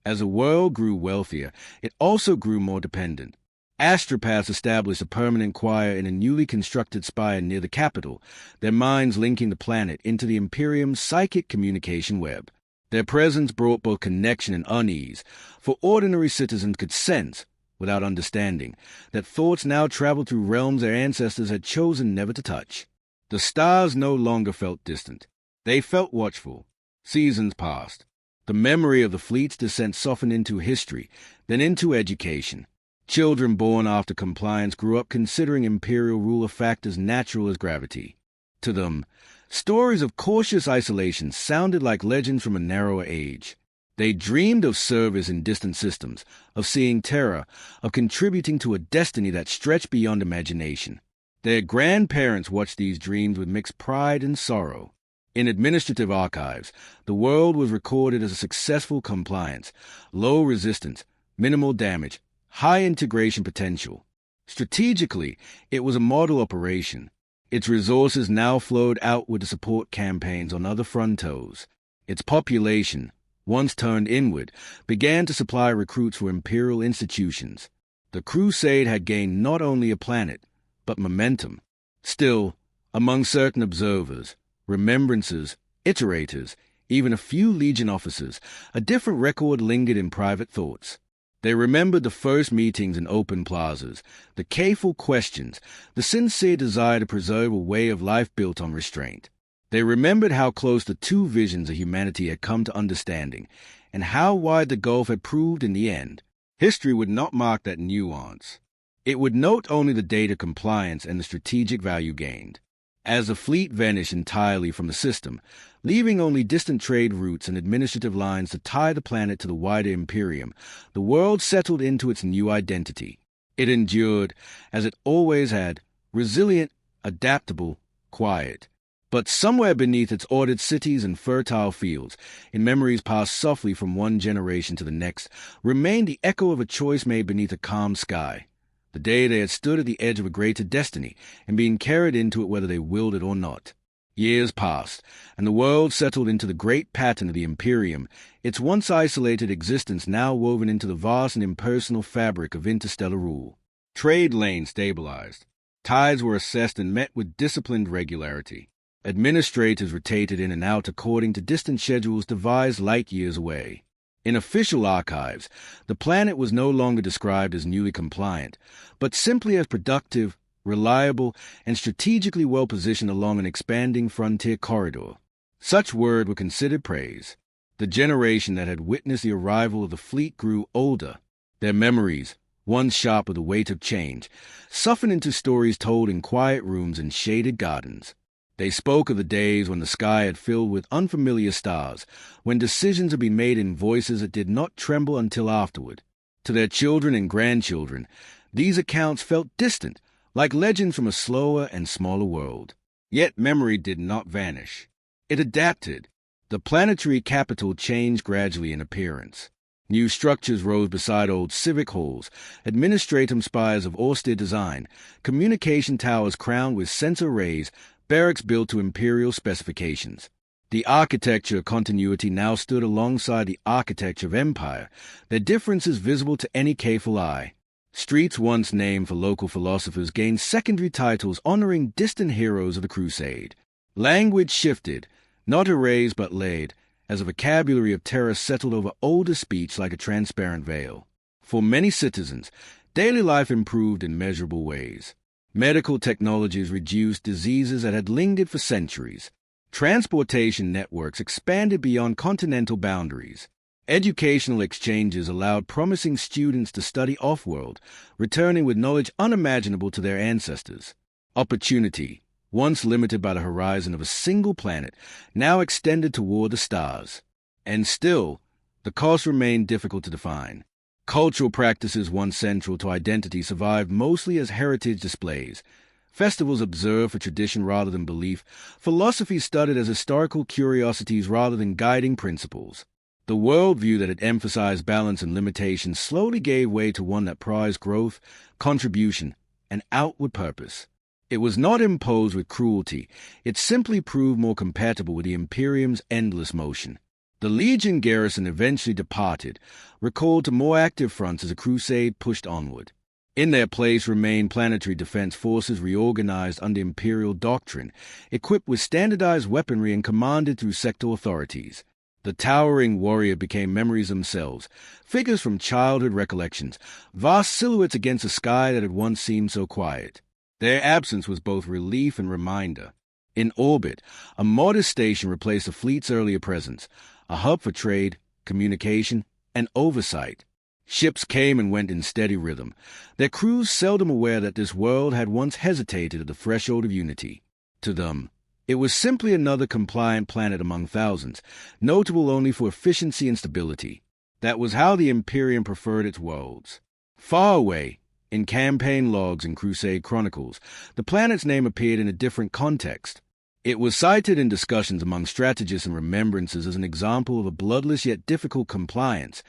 as the world grew wealthier, it also grew more dependent. Astropaths established a permanent choir in a newly constructed spire near the capital, their minds linking the planet into the Imperium's psychic communication web. Their presence brought both connection and unease, for ordinary citizens could sense, without understanding, that thoughts now traveled through realms their ancestors had chosen never to touch. The stars no longer felt distant. They felt watchful. Seasons passed. The memory of the fleet's descent softened into history, then into education. Children born after compliance grew up considering imperial rule a fact as natural as gravity. To them, stories of cautious isolation sounded like legends from a narrower age. They dreamed of service in distant systems, of seeing terror, of contributing to a destiny that stretched beyond imagination. Their grandparents watched these dreams with mixed pride and sorrow. In administrative archives, the world was recorded as a successful compliance, low resistance, minimal damage, high integration potential. Strategically, it was a model operation. Its resources now flowed outward to support campaigns on other frontos. Its population, once turned inward, began to supply recruits for imperial institutions. The crusade had gained not only a planet, but momentum. Still, among certain observers, remembrancers, iterators, even a few Legion officers, a different record lingered in private thoughts. They remembered the first meetings in open plazas, the careful questions, the sincere desire to preserve a way of life built on restraint. They remembered how close the two visions of humanity had come to understanding, and how wide the gulf had proved in the end. History would not mark that nuance. It would note only the data compliance and the strategic value gained. As the fleet vanished entirely from the system, leaving only distant trade routes and administrative lines to tie the planet to the wider Imperium, the world settled into its new identity. It endured, as it always had, resilient, adaptable, quiet. But somewhere beneath its ordered cities and fertile fields, in memories passed softly from one generation to the next, remained the echo of a choice made beneath a calm sky. the day they had stood at the edge of a greater destiny and been carried into it whether they willed it or not. Years passed, and the world settled into the great pattern of the Imperium, its once isolated existence now woven into the vast and impersonal fabric of interstellar rule. Trade lanes stabilized. Tides were assessed and met with disciplined regularity. Administrators rotated in and out according to distant schedules devised light years away. In official archives, the planet was no longer described as newly compliant, but simply as productive, reliable, and strategically well-positioned along an expanding frontier corridor. Such words were considered praise. The generation that had witnessed the arrival of the fleet grew older. Their memories, once sharp with the weight of change, softened into stories told in quiet rooms and shaded gardens. They spoke of the days when the sky had filled with unfamiliar stars, when decisions had been made in voices that did not tremble until afterward. To their children and grandchildren, these accounts felt distant, like legends from a slower and smaller world. Yet memory did not vanish. It adapted. The planetary capital changed gradually in appearance. New structures rose beside old civic halls, administratum spires of austere design, communication towers crowned with sensor arrays, barracks built to Imperial specifications. The architecture continuity now stood alongside the architecture of empire, their differences visible to any careful eye. Streets once named for local philosophers gained secondary titles honoring distant heroes of the Crusade. Language shifted, not erased but laid, as a vocabulary of terror settled over older speech like a transparent veil. For many citizens, daily life improved in measurable ways. Medical technologies reduced diseases that had lingered for centuries. Transportation networks expanded beyond continental boundaries. Educational exchanges allowed promising students to study off-world, returning with knowledge unimaginable to their ancestors. Opportunity, once limited by the horizon of a single planet, now extended toward the stars. And still, the cost remained difficult to define. Cultural practices once central to identity survived mostly as heritage displays. Festivals observed for tradition rather than belief. Philosophy studied as historical curiosities rather than guiding principles. The worldview that had emphasized balance and limitation slowly gave way to one that prized growth, contribution, and outward purpose. It was not imposed with cruelty. It simply proved more compatible with the Imperium's endless motion. The Legion garrison eventually departed, recalled to more active fronts as the crusade pushed onward. In their place remained planetary defense forces reorganized under Imperial doctrine, equipped with standardized weaponry and commanded through sector authorities. The towering warrior became memories themselves, figures from childhood recollections, vast silhouettes against a sky that had once seemed so quiet. Their absence was both relief and reminder. In orbit, a modest station replaced the fleet's earlier presence, a hub for trade, communication, and oversight. Ships came and went in steady rhythm, their crews seldom aware that this world had once hesitated at the threshold of unity. To them, it was simply another compliant planet among thousands, notable only for efficiency and stability. That was how the Imperium preferred its worlds. Far away, in campaign logs and Crusade chronicles, the planet's name appeared in a different context. It was cited in discussions among strategists and remembrances as an example of a bloodless yet difficult compliance,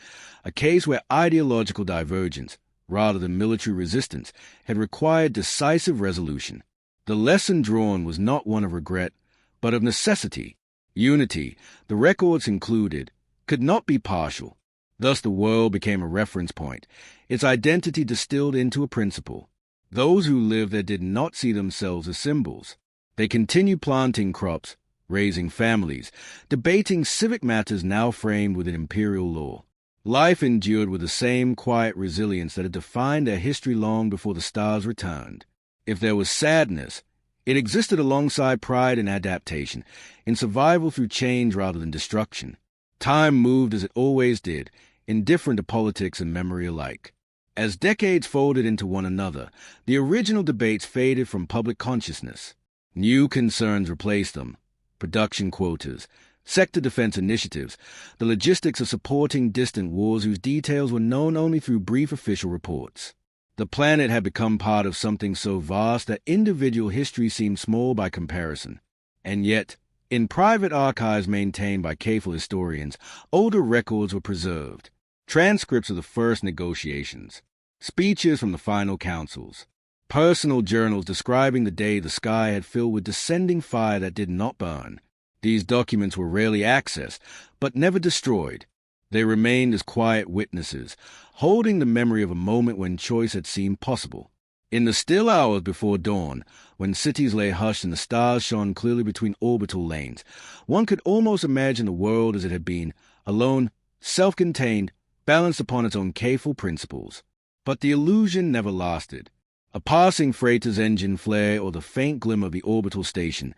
a case where ideological divergence, rather than military resistance, had required decisive resolution. The lesson drawn was not one of regret, but of necessity. Unity, the records included, could not be partial. Thus the world became a reference point, its identity distilled into a principle. Those who lived there did not see themselves as symbols. They continued planting crops, raising families, debating civic matters now framed within imperial law. Life endured with the same quiet resilience that had defined their history long before the stars returned. If there was sadness, it existed alongside pride and adaptation, in survival through change rather than destruction. Time moved as it always did, indifferent to politics and memory alike. As decades folded into one another, the original debates faded from public consciousness. New concerns replaced them: production quotas, sector defense initiatives, the logistics of supporting distant wars whose details were known only through brief official reports. The planet had become part of something so vast that individual history seemed small by comparison. And yet, in private archives maintained by careful historians, older records were preserved. Transcripts of the first negotiations, speeches from the final councils, personal journals describing the day the sky had filled with descending fire that did not burn. These documents were rarely accessed, but never destroyed. They remained as quiet witnesses, holding the memory of a moment when choice had seemed possible. In the still hours before dawn, when cities lay hushed and the stars shone clearly between orbital lanes, one could almost imagine the world as it had been, alone, self-contained, balanced upon its own careful principles. But the illusion never lasted. A passing freighter's engine flare or the faint glimmer of the orbital station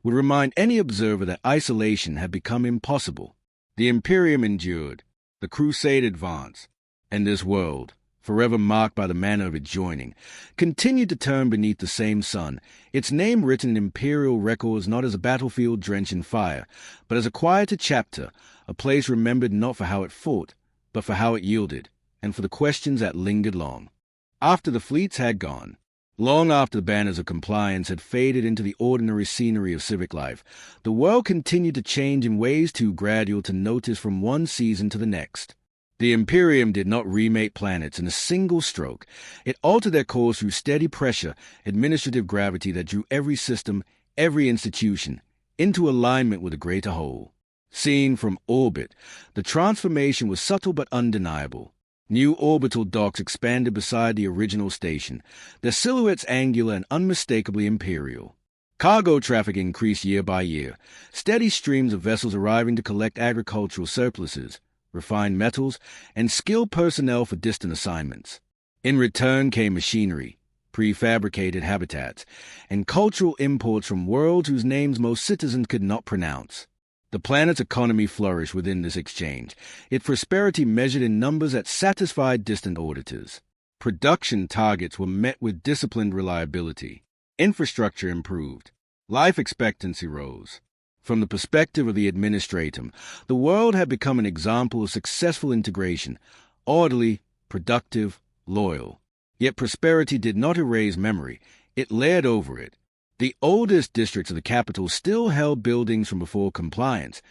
would remind any observer that isolation had become impossible. The Imperium endured, the Crusade advanced, and this world, forever marked by the manner of its joining, continued to turn beneath the same sun, its name written in Imperial records not as a battlefield drenched in fire, but as a quieter chapter, a place remembered not for how it fought, but for how it yielded, and for the questions that lingered long. After the fleets had gone, long after the banners of compliance had faded into the ordinary scenery of civic life, the world continued to change in ways too gradual to notice from one season to the next. The Imperium did not remake planets in a single stroke. It altered their course through steady pressure, administrative gravity that drew every system, every institution, into alignment with a greater whole. Seen from orbit, the transformation was subtle but undeniable. New orbital docks expanded beside the original station, their silhouettes angular and unmistakably imperial. Cargo traffic increased year by year, steady streams of vessels arriving to collect agricultural surpluses, refined metals, and skilled personnel for distant assignments. In return came machinery, prefabricated habitats, and cultural imports from worlds whose names most citizens could not pronounce. The planet's economy flourished within this exchange, its prosperity measured in numbers that satisfied distant auditors. Production targets were met with disciplined reliability. Infrastructure improved. Life expectancy rose. From the perspective of the administratum, the world had become an example of successful integration, orderly, productive, loyal. Yet prosperity did not erase memory, it layered over it. The oldest districts of the capital still held buildings from before compliance,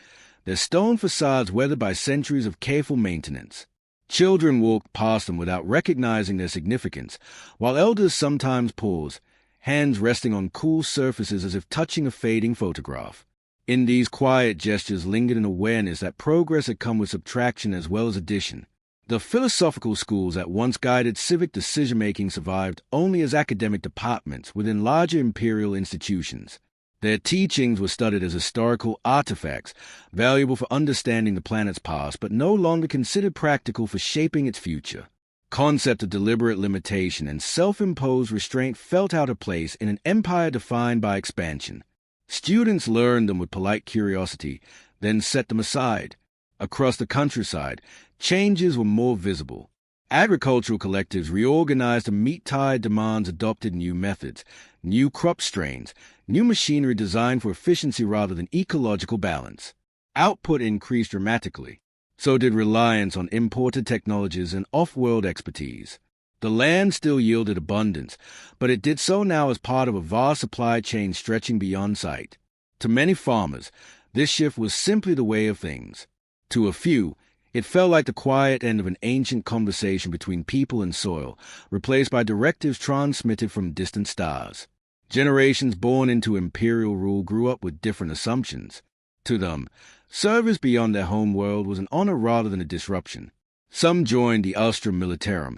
their stone facades weathered by centuries of careful maintenance. Children walked past them without recognizing their significance, while elders sometimes paused, hands resting on cool surfaces as if touching a fading photograph. In these quiet gestures lingered an awareness that progress had come with subtraction as well as addition. The philosophical schools that once guided civic decision-making survived only as academic departments within larger imperial institutions. Their teachings were studied as historical artifacts, valuable for understanding the planet's past, but no longer considered practical for shaping its future. Concept of deliberate limitation and self-imposed restraint felt out of place in an empire defined by expansion. Students learned them with polite curiosity, then set them aside. Across the countryside, changes were more visible. Agricultural collectives reorganized to meet tide demands, adopted new methods, new crop strains, new machinery designed for efficiency rather than ecological balance. Output increased dramatically. So did reliance on imported technologies and off-world expertise. The land still yielded abundance, but it did so now as part of a vast supply chain stretching beyond sight. To many farmers, this shift was simply the way of things. To a few, it felt like the quiet end of an ancient conversation between people and soil, replaced by directives transmitted from distant stars. Generations born into imperial rule grew up with different assumptions. To them, service beyond their home world was an honor rather than a disruption. Some joined the Astra Militarum,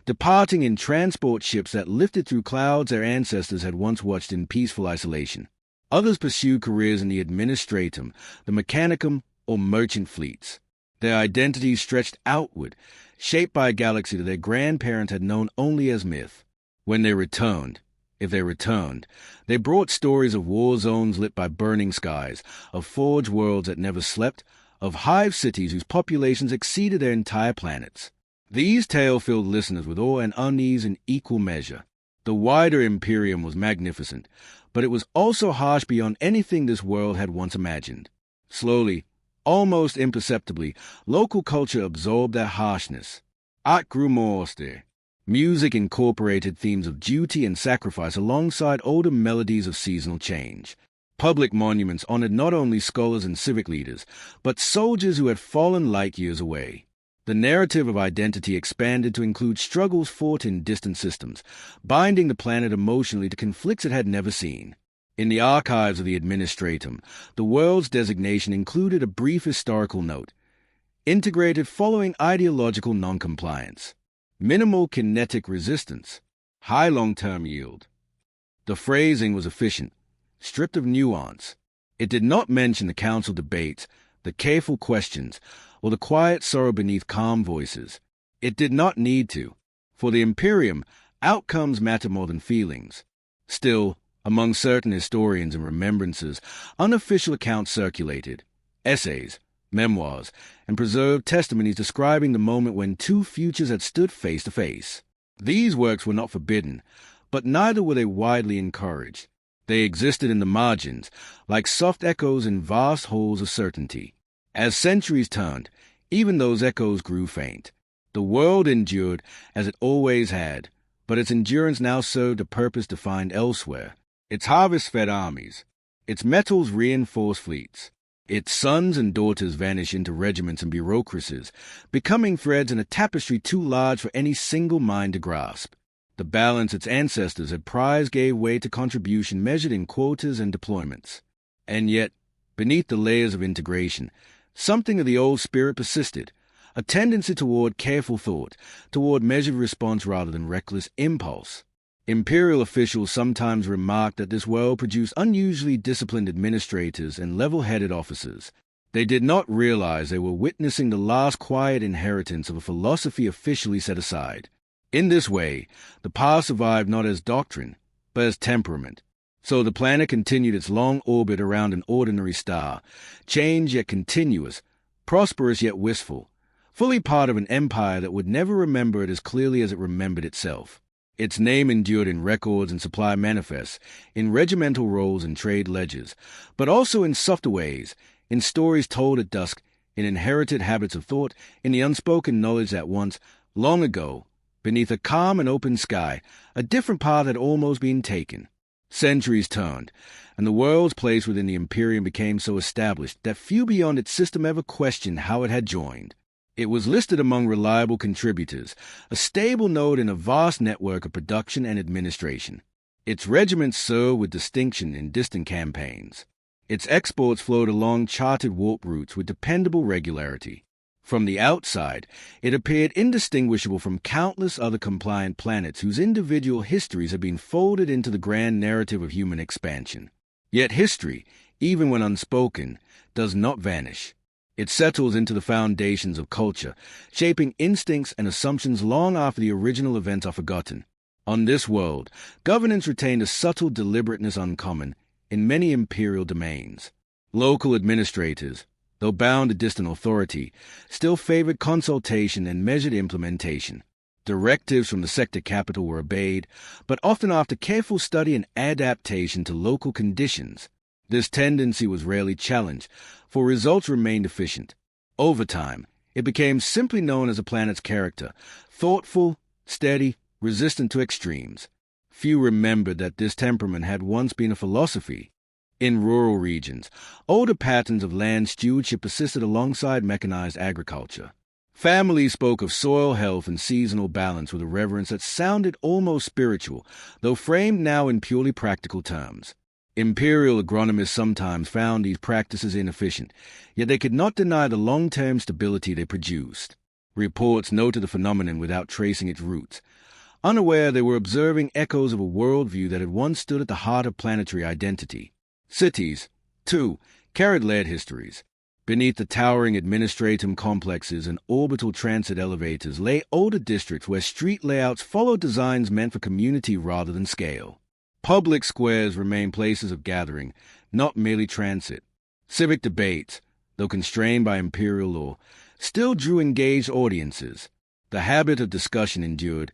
departing in transport ships that lifted through clouds their ancestors had once watched in peaceful isolation. Others pursued careers in the administratum, the mechanicum, or merchant fleets. Their identities stretched outward, shaped by a galaxy that their grandparents had known only as myth. When they returned, if they returned, they brought stories of war zones lit by burning skies, of forged worlds that never slept, of hive cities whose populations exceeded their entire planets. These tales filled listeners with awe and unease in equal measure. The wider Imperium was magnificent, but it was also harsh beyond anything this world had once imagined. Slowly, almost imperceptibly, local culture absorbed their harshness. Art grew more austere. Music incorporated themes of duty and sacrifice alongside older melodies of seasonal change. Public monuments honored not only scholars and civic leaders, but soldiers who had fallen light years away. The narrative of identity expanded to include struggles fought in distant systems, binding the planet emotionally to conflicts it had never seen. In the archives of the Administratum, the world's designation included a brief historical note, integrated following ideological noncompliance, minimal kinetic resistance, high long-term yield. The phrasing was efficient, stripped of nuance. It did not mention the council debates, the careful questions, or the quiet sorrow beneath calm voices. It did not need to. For the Imperium, outcomes matter more than feelings. Still, among certain historians and remembrances, unofficial accounts circulated, essays, memoirs, and preserved testimonies describing the moment when two futures had stood face to face. These works were not forbidden, but neither were they widely encouraged. They existed in the margins, like soft echoes in vast holes of certainty. As centuries turned, even those echoes grew faint. The world endured as it always had, but its endurance now served a purpose defined elsewhere. Its harvest fed armies. Its metals reinforced fleets. Its sons and daughters vanished into regiments and bureaucracies, becoming threads in a tapestry too large for any single mind to grasp. The balance its ancestors had prized gave way to contribution measured in quotas and deployments. And yet, beneath the layers of integration, something of the old spirit persisted, a tendency toward careful thought, toward measured response rather than reckless impulse. Imperial officials sometimes remarked that this world produced unusually disciplined administrators and level-headed officers. They did not realize they were witnessing the last quiet inheritance of a philosophy officially set aside. In this way, the past survived not as doctrine, but as temperament. So the planet continued its long orbit around an ordinary star, changed yet continuous, prosperous yet wistful, fully part of an empire that would never remember it as clearly as it remembered itself. Its name endured in records and supply manifests, in regimental rolls and trade ledgers, but also in softer ways, in stories told at dusk, in inherited habits of thought, in the unspoken knowledge that once, long ago, beneath a calm and open sky, a different path had almost been taken. Centuries turned, and the world's place within the Imperium became so established that few beyond its system ever questioned how it had joined. It was listed among reliable contributors, a stable node in a vast network of production and administration. Its regiments served with distinction in distant campaigns. Its exports flowed along charted warp routes with dependable regularity. From the outside, it appeared indistinguishable from countless other compliant planets whose individual histories had been folded into the grand narrative of human expansion. Yet history, even when unspoken, does not vanish. It settles into the foundations of culture, shaping instincts and assumptions long after the original events are forgotten. On this world, governance retained a subtle deliberateness uncommon in many imperial domains. Local administrators, though bound to distant authority, still favored consultation and measured implementation. Directives from the sector capital were obeyed, but often after careful study and adaptation to local conditions. This tendency was rarely challenged, for results remained efficient. Over time, it became simply known as the planet's character, thoughtful, steady, resistant to extremes. Few remembered that this temperament had once been a philosophy. In rural regions, older patterns of land stewardship persisted alongside mechanized agriculture. Families spoke of soil health and seasonal balance with a reverence that sounded almost spiritual, though framed now in purely practical terms. Imperial agronomists sometimes found these practices inefficient, yet they could not deny the long-term stability they produced. Reports noted the phenomenon without tracing its roots. Unaware, they were observing echoes of a worldview that had once stood at the heart of planetary identity. Cities, too, carried layered histories. Beneath the towering administratum complexes and orbital transit elevators lay older districts where street layouts followed designs meant for community rather than scale. Public squares remained places of gathering, not merely transit. Civic debates, though constrained by imperial law, still drew engaged audiences. The habit of discussion endured,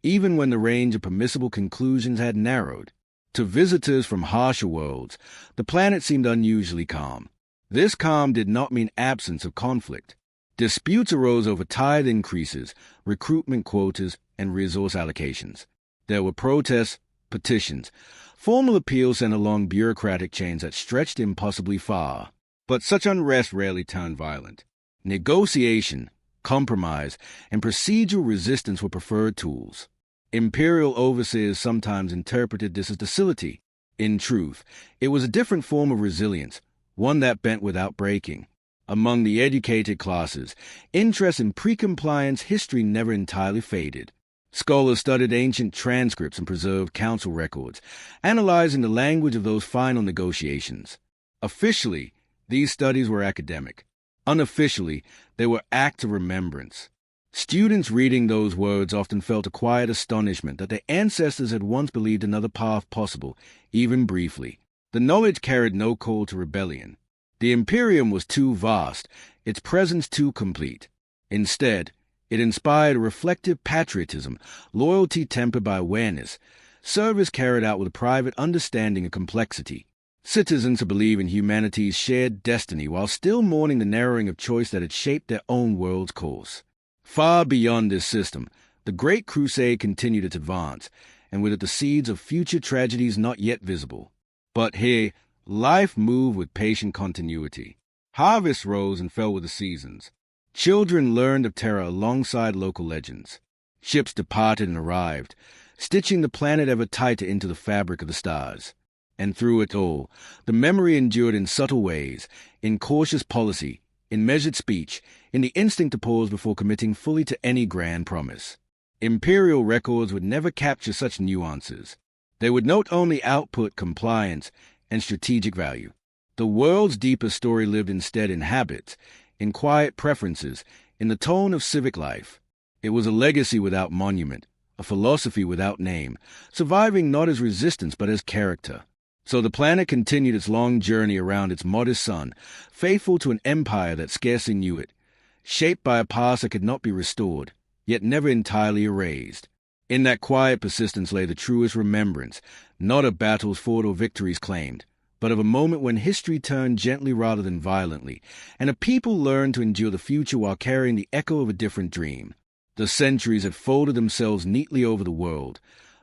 even when the range of permissible conclusions had narrowed. To visitors from harsher worlds, the planet seemed unusually calm. This calm did not mean absence of conflict. Disputes arose over tithe increases, recruitment quotas, and resource allocations. There were protests, petitions, formal appeals sent along bureaucratic chains that stretched impossibly far. But such unrest rarely turned violent. Negotiation, compromise, and procedural resistance were preferred tools. Imperial overseers sometimes interpreted this as docility. In truth, it was a different form of resilience, one that bent without breaking. Among the educated classes, interest in pre-compliance history never entirely faded. Scholars studied ancient transcripts and preserved council records, analyzing the language of those final negotiations. Officially, these studies were academic. Unofficially, they were acts of remembrance. Students reading those words often felt a quiet astonishment that their ancestors had once believed another path possible, even briefly. The knowledge carried no call to rebellion. The Imperium was too vast, its presence too complete. Instead, it inspired a reflective patriotism, loyalty tempered by awareness, service carried out with a private understanding of complexity. Citizens who believe in humanity's shared destiny while still mourning the narrowing of choice that had shaped their own world's course. Far beyond this system, the Great Crusade continued its advance, and with it the seeds of future tragedies not yet visible. But here, life moved with patient continuity. Harvests rose and fell with the seasons. Children learned of terror alongside local legends. Ships departed and arrived, stitching the planet ever tighter into the fabric of the stars. And through it all, the memory endured in subtle ways, in cautious policy, in measured speech, in the instinct to pause before committing fully to any grand promise. Imperial records would never capture such nuances. They would note only output, compliance, and strategic value. The world's deeper story lived instead in habits, in quiet preferences, in the tone of civic life. It was a legacy without monument, a philosophy without name, surviving not as resistance but as character. So the planet continued its long journey around its modest sun, faithful to an empire that scarcely knew it, shaped by a past that could not be restored, yet never entirely erased. In that quiet persistence lay the truest remembrance, not of battles fought or victories claimed, but of a moment when history turned gently rather than violently, and a people learned to endure the future while carrying the echo of a different dream. The centuries had folded themselves neatly over the world,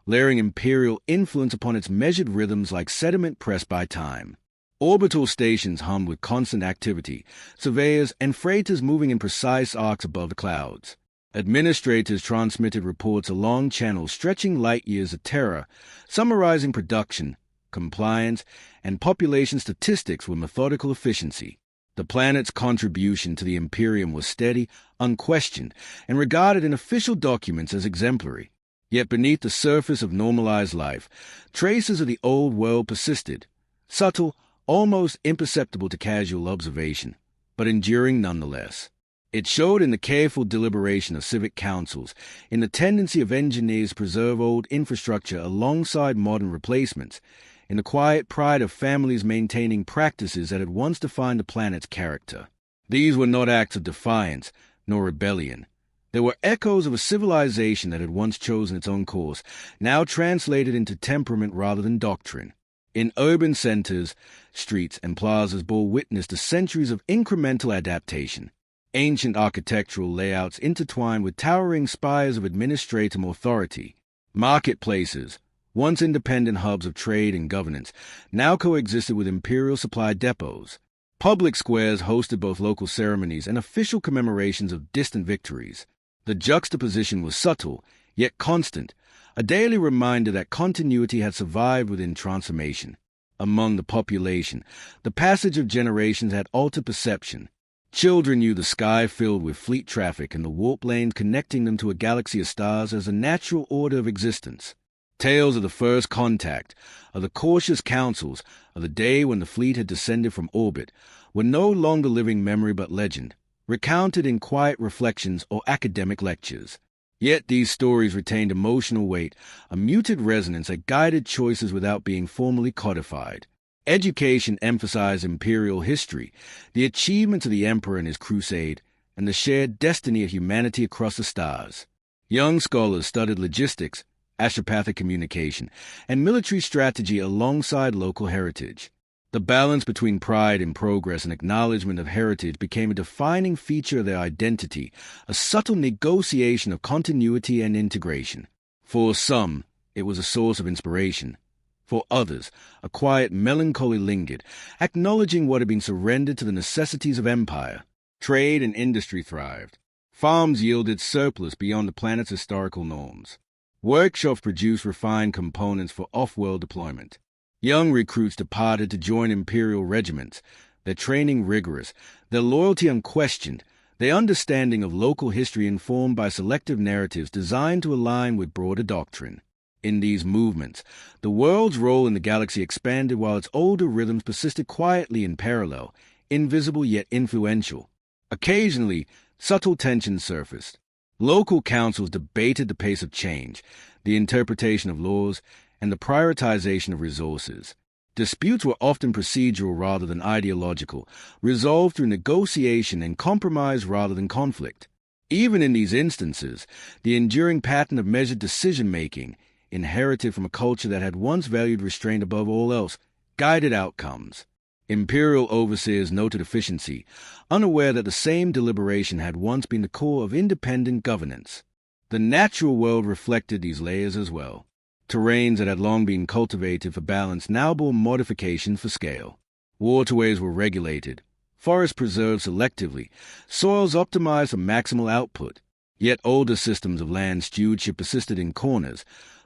layering imperial influence upon its measured rhythms like sediment pressed by time. Orbital stations hummed with constant activity, surveyors and freighters moving in precise arcs above the clouds. Administrators transmitted reports along channels stretching light-years of terror, summarizing production, compliance, and population statistics with methodical efficiency. The planet's contribution to the Imperium was steady, unquestioned, and regarded in official documents as exemplary. Yet beneath the surface of normalized life, traces of the old world persisted, subtle, almost imperceptible to casual observation, but enduring nonetheless. It showed in the careful deliberation of civic councils, in the tendency of engineers to preserve old infrastructure alongside modern replacements, in the quiet pride of families maintaining practices that had once defined the planet's character. These were not acts of defiance, nor rebellion. They were echoes of a civilization that had once chosen its own course, now translated into temperament rather than doctrine. In urban centers, streets and plazas bore witness to centuries of incremental adaptation. Ancient architectural layouts intertwined with towering spires of administrative authority. Marketplaces, once independent hubs of trade and governance, now coexisted with imperial supply depots. Public squares hosted both local ceremonies and official commemorations of distant victories. The juxtaposition was subtle, yet constant, a daily reminder that continuity had survived within transformation. Among the population, the passage of generations had altered perception. Children knew the sky filled with fleet traffic and the warp lanes connecting them to a galaxy of stars as a natural order of existence. Tales of the first contact, of the cautious councils, of the day when the fleet had descended from orbit, were no longer living memory but legend, recounted in quiet reflections or academic lectures. Yet these stories retained emotional weight, a muted resonance that guided choices without being formally codified. Education emphasized imperial history, the achievements of the emperor and his crusade, and the shared destiny of humanity across the stars. Young scholars studied logistics, astropathic communication, and military strategy alongside local heritage. The balance between pride in progress and acknowledgement of heritage became a defining feature of their identity, a subtle negotiation of continuity and integration. For some, it was a source of inspiration. For others, a quiet melancholy lingered, acknowledging what had been surrendered to the necessities of empire. Trade and industry thrived. Farms yielded surplus beyond the planet's historical norms. Workshops produced refined components for off-world deployment. Young recruits departed to join Imperial regiments, their training rigorous, their loyalty unquestioned, their understanding of local history informed by selective narratives designed to align with broader doctrine. In these movements, the world's role in the galaxy expanded while its older rhythms persisted quietly in parallel, invisible yet influential. Occasionally, subtle tensions surfaced. Local councils debated the pace of change, the interpretation of laws, and the prioritization of resources. Disputes were often procedural rather than ideological, resolved through negotiation and compromise rather than conflict. Even in these instances, the enduring pattern of measured decision-making, inherited from a culture that had once valued restraint above all else, guided outcomes. Imperial overseers noted efficiency, unaware that the same deliberation had once been the core of independent governance. The natural world reflected these layers as well. Terrains that had long been cultivated for balance now bore modification for scale. Waterways were regulated, forests preserved selectively, soils optimized for maximal output. Yet older systems of land stewardship persisted in corners,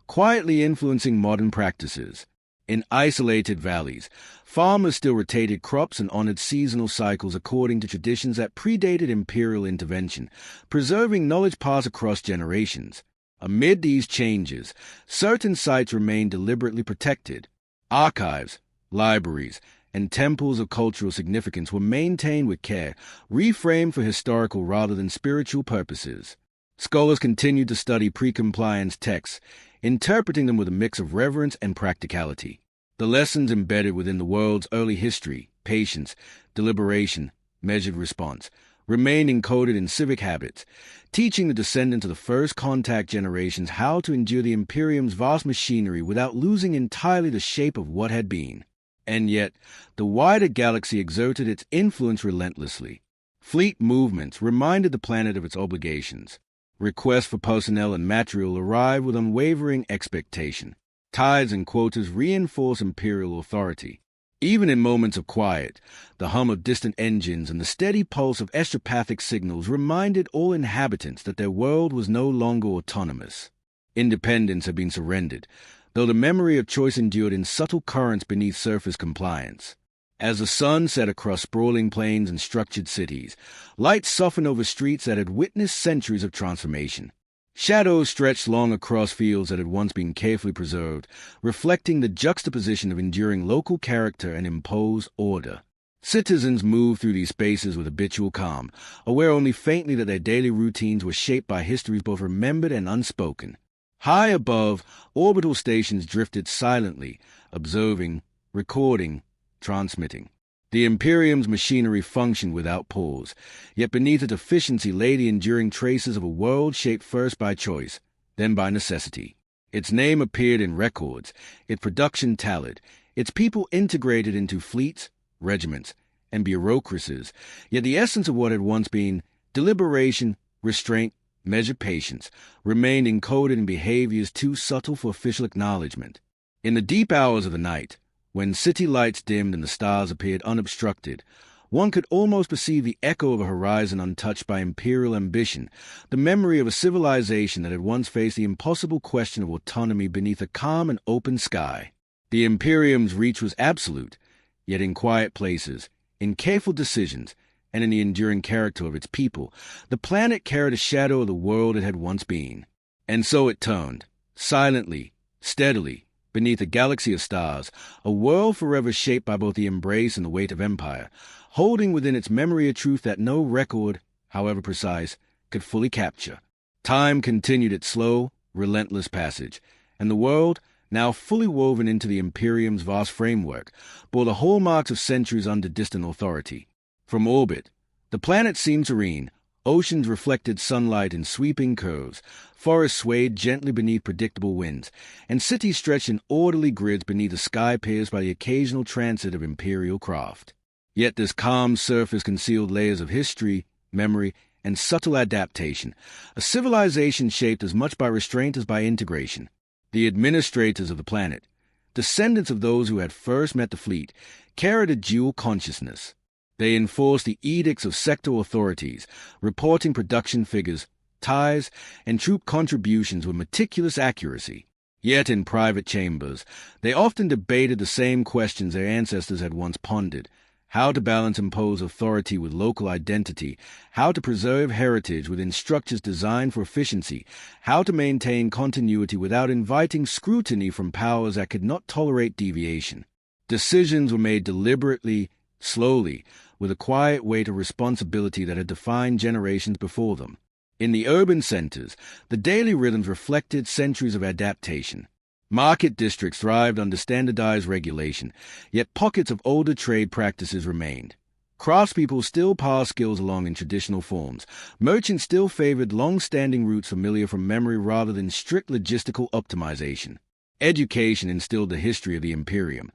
quietly influencing modern practices. In isolated valleys, farmers still rotated crops and honored seasonal cycles according to traditions that predated imperial intervention, preserving knowledge passed across generations. Amid these changes, certain sites remained deliberately protected. Archives, libraries, and temples of cultural significance were maintained with care, reframed for historical rather than spiritual purposes. Scholars continued to study pre-compliance texts, interpreting them with a mix of reverence and practicality. The lessons embedded within the world's early history, patience, deliberation, measured response, remained encoded in civic habits, teaching the descendants of the first contact generations how to endure the Imperium's vast machinery without losing entirely the shape of what had been. And yet, the wider galaxy exerted its influence relentlessly. Fleet movements reminded the planet of its obligations. Requests for personnel and material arrived with unwavering expectation. Tides and quotas reinforced imperial authority. Even in moments of quiet, the hum of distant engines and the steady pulse of extrapathic signals reminded all inhabitants that their world was no longer autonomous. Independence had been surrendered, though the memory of choice endured in subtle currents beneath surface compliance. As the sun set across sprawling plains and structured cities, light softened over streets that had witnessed centuries of transformation. Shadows stretched long across fields that had once been carefully preserved, reflecting the juxtaposition of enduring local character and imposed order. Citizens moved through these spaces with habitual calm, aware only faintly that their daily routines were shaped by histories both remembered and unspoken. High above, orbital stations drifted silently, observing, recording, transmitting. The Imperium's machinery functioned without pause, yet beneath its efficiency lay the enduring traces of a world shaped first by choice, then by necessity. Its name appeared in records, its production tallied, its people integrated into fleets, regiments, and bureaucracies, yet the essence of what had once been deliberation, restraint, measured patience remained encoded in behaviors too subtle for official acknowledgement. In the deep hours of the night, when city lights dimmed and the stars appeared unobstructed, one could almost perceive the echo of a horizon untouched by imperial ambition, the memory of a civilization that had once faced the impossible question of autonomy beneath a calm and open sky. The Imperium's reach was absolute, yet in quiet places, in careful decisions, and in the enduring character of its people, the planet carried a shadow of the world it had once been. And so it turned, silently, steadily, beneath a galaxy of stars, a world forever shaped by both the embrace and the weight of empire, holding within its memory a truth that no record, however precise, could fully capture. Time continued its slow, relentless passage, and the world, now fully woven into the Imperium's vast framework, bore the hallmarks of centuries under distant authority. From orbit, the planet seemed serene. Oceans reflected sunlight in sweeping curves, forests swayed gently beneath predictable winds, and cities stretched in orderly grids beneath a sky pierced by the occasional transit of imperial craft. Yet this calm surface concealed layers of history, memory, and subtle adaptation, a civilization shaped as much by restraint as by integration. The administrators of the planet, descendants of those who had first met the fleet, carried a dual consciousness. They enforced the edicts of sector authorities, reporting production figures, ties, and troop contributions with meticulous accuracy. Yet in private chambers, they often debated the same questions their ancestors had once pondered: how to balance imposed authority with local identity, how to preserve heritage within structures designed for efficiency, how to maintain continuity without inviting scrutiny from powers that could not tolerate deviation. Decisions were made deliberately, slowly, with a quiet weight of responsibility that had defined generations before them. In the urban centers, the daily rhythms reflected centuries of adaptation. Market districts thrived under standardized regulation, yet pockets of older trade practices remained. Craftspeople still passed skills along in traditional forms. Merchants still favored long-standing routes familiar from memory rather than strict logistical optimization. Education instilled the history of the Imperium,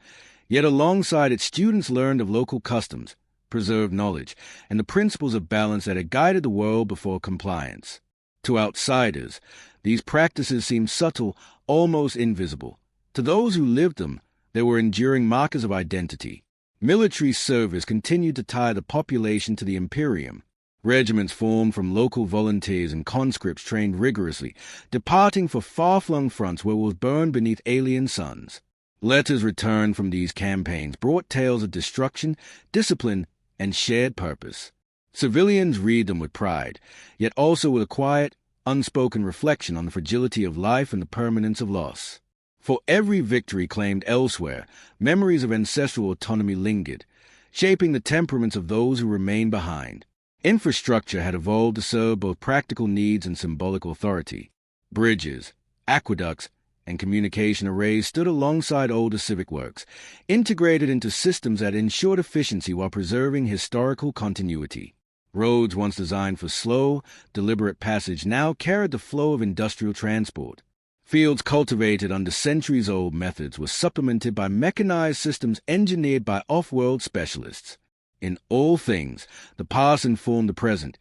yet alongside it students learned of local customs, preserved knowledge, and the principles of balance that had guided the world before compliance. To outsiders, these practices seemed subtle, almost invisible. To those who lived them, they were enduring markers of identity. Military service continued to tie the population to the Imperium. Regiments formed from local volunteers and conscripts trained rigorously, departing for far-flung fronts where was burned beneath alien suns. Letters returned from these campaigns brought tales of destruction, discipline, and shared purpose. Civilians read them with pride, yet also with a quiet, unspoken reflection on the fragility of life and the permanence of loss. For every victory claimed elsewhere, memories of ancestral autonomy lingered, shaping the temperaments of those who remained behind. Infrastructure had evolved to serve both practical needs and symbolic authority. Bridges, aqueducts, and communication arrays stood alongside older civic works, integrated into systems that ensured efficiency while preserving historical continuity. Roads once designed for slow, deliberate passage now carried the flow of industrial transport. Fields cultivated under centuries-old methods were supplemented by mechanized systems engineered by off-world specialists. In all things, the past informed the present,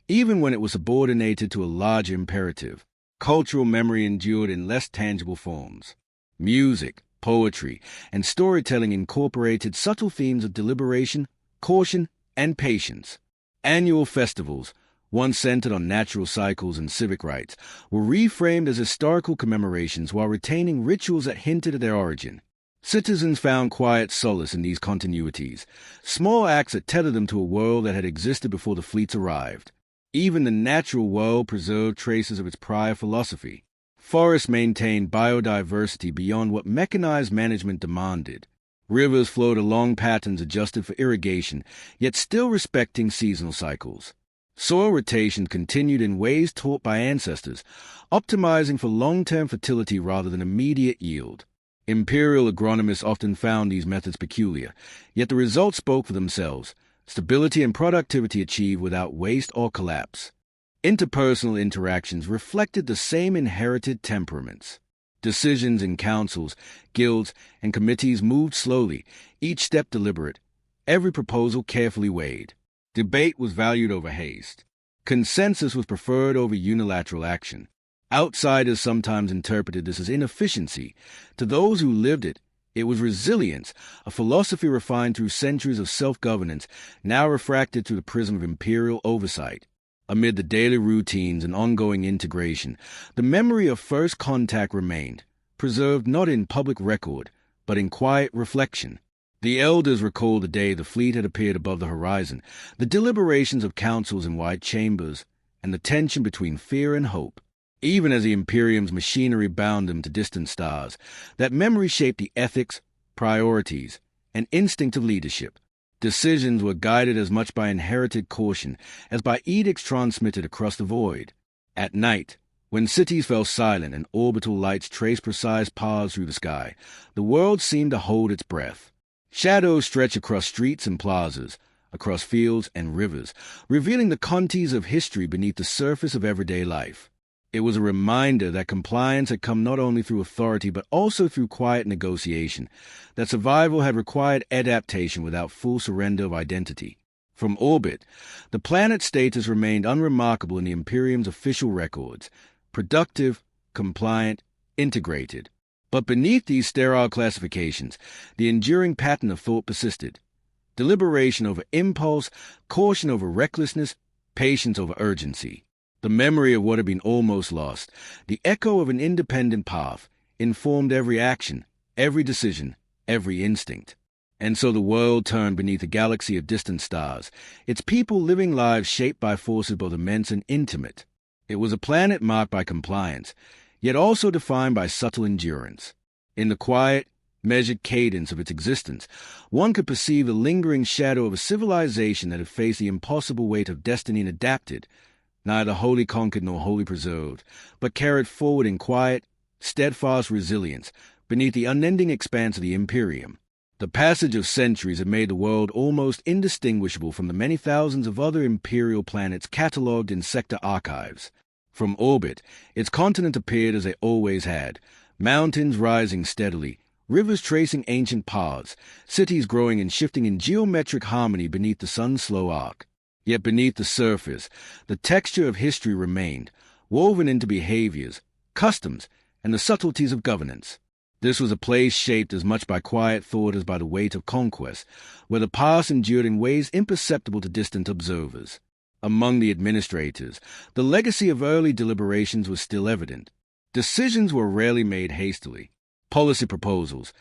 even when it was subordinated to a larger imperative. Cultural memory endured in less tangible forms. Music, poetry, and storytelling incorporated subtle themes of deliberation, caution, and patience. Annual festivals, once centered on natural cycles and civic rites, were reframed as historical commemorations while retaining rituals that hinted at their origin. Citizens found quiet solace in these continuities, small acts that tethered them to a world that had existed before the fleets arrived. Even the natural world preserved traces of its prior philosophy. Forests maintained biodiversity beyond what mechanized management demanded. Rivers flowed along patterns adjusted for irrigation, yet still respecting seasonal cycles. Soil rotation continued in ways taught by ancestors, optimizing for long-term fertility rather than immediate yield. Imperial agronomists often found these methods peculiar, yet the results spoke for themselves. Stability and productivity achieved without waste or collapse. Interpersonal interactions reflected the same inherited temperaments. Decisions in councils, guilds, and committees moved slowly, each step deliberate, every proposal carefully weighed. Debate was valued over haste. Consensus was preferred over unilateral action. Outsiders sometimes interpreted this as inefficiency. To those who lived it, it was resilience, a philosophy refined through centuries of self-governance, now refracted through the prism of imperial oversight. Amid the daily routines and ongoing integration, the memory of first contact remained, preserved not in public record, but in quiet reflection. The elders recalled the day the fleet had appeared above the horizon, the deliberations of councils in wide chambers, and the tension between fear and hope. Even as the Imperium's machinery bound them to distant stars, that memory shaped the ethics, priorities, and instinct of leadership. Decisions were guided as much by inherited caution as by edicts transmitted across the void. At night, when cities fell silent and orbital lights traced precise paths through the sky, the world seemed to hold its breath. Shadows stretched across streets and plazas, across fields and rivers, revealing the contours of history beneath the surface of everyday life. It was a reminder that compliance had come not only through authority but also through quiet negotiation, that survival had required adaptation without full surrender of identity. From orbit, the planet's status remained unremarkable in the Imperium's official records: productive, compliant, integrated. But beneath these sterile classifications, the enduring pattern of thought persisted. deliberation over impulse, caution over recklessness, patience over urgency. The memory of what had been almost lost, the echo of an independent path, informed every action, every decision, every instinct. And so the world turned beneath a galaxy of distant stars, its people living lives shaped by forces both immense and intimate. It was a planet marked by compliance, yet also defined by subtle endurance. In the quiet, measured cadence of its existence, one could perceive the lingering shadow of a civilization that had faced the impossible weight of destiny and adapted, neither wholly conquered nor wholly preserved, but carried forward in quiet, steadfast resilience beneath the unending expanse of the Imperium. The passage of centuries had made the world almost indistinguishable from the many thousands of other imperial planets catalogued in sector archives. From orbit, its continent appeared as they always had, mountains rising steadily, rivers tracing ancient paths, cities growing and shifting in geometric harmony beneath the sun's slow arc. Yet beneath the surface, the texture of history remained, woven into behaviors, customs, and the subtleties of governance. This was a place shaped as much by quiet thought as by the weight of conquest, where the past endured in ways imperceptible to distant observers. Among the administrators, the legacy of early deliberations was still evident. Decisions were rarely made hastily. Policy proposals,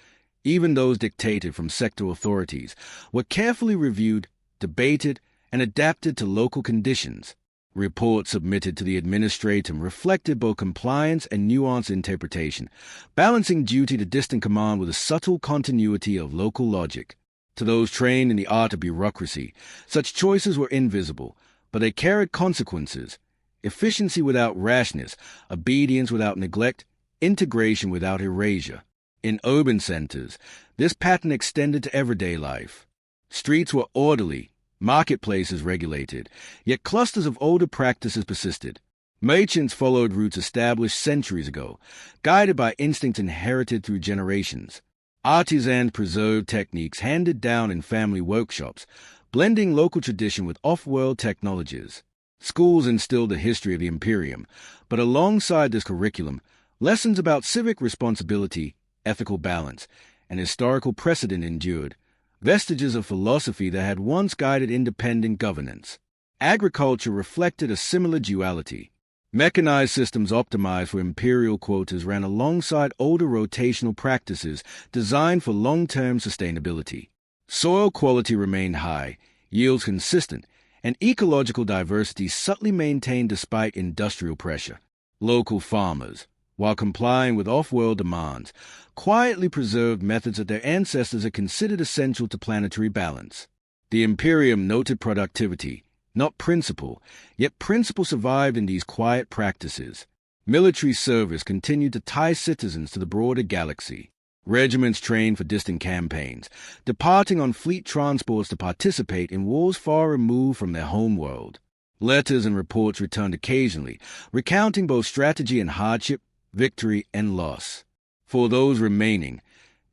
even those dictated from sector authorities, were carefully reviewed, debated, and adapted to local conditions. Reports submitted to the administratum reflected both compliance and nuanced interpretation, balancing duty to distant command with a subtle continuity of local logic. To those trained in the art of bureaucracy, such choices were invisible, but they carried consequences: efficiency without rashness, obedience without neglect, integration without erasure. In urban centers, this pattern extended to everyday life. Streets were orderly, marketplaces regulated, yet clusters of older practices persisted. Merchants followed routes established centuries ago, guided by instincts inherited through generations. Artisans preserved techniques handed down in family workshops, blending local tradition with off-world technologies. Schools instilled the history of the Imperium, but alongside this curriculum, lessons about civic responsibility, ethical balance, and historical precedent endured, vestiges of philosophy that had once guided independent governance. Agriculture reflected a similar duality. Mechanized systems optimized for imperial quotas ran alongside older rotational practices designed for long-term sustainability. Soil quality remained high, yields consistent, and ecological diversity subtly maintained despite industrial pressure. Local farmers, while complying with off-world demands, quietly preserved methods that their ancestors had considered essential to planetary balance. The Imperium noted productivity, not principle, yet principle survived in these quiet practices. Military service continued to tie citizens to the broader galaxy. Regiments trained for distant campaigns, departing on fleet transports to participate in wars far removed from their homeworld. Letters and reports returned occasionally, recounting both strategy and hardship, victory and loss. For those remaining,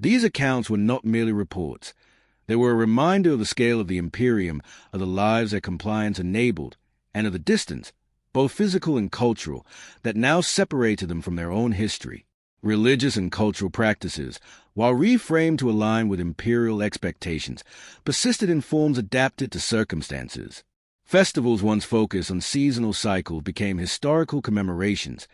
these accounts were not merely reports. They were a reminder of the scale of the Imperium, of the lives their compliance enabled, and of the distance, both physical and cultural, that now separated them from their own history. Religious and cultural practices, while reframed to align with imperial expectations, persisted in forms adapted to circumstances. Festivals once focused on seasonal cycles became historical commemorations,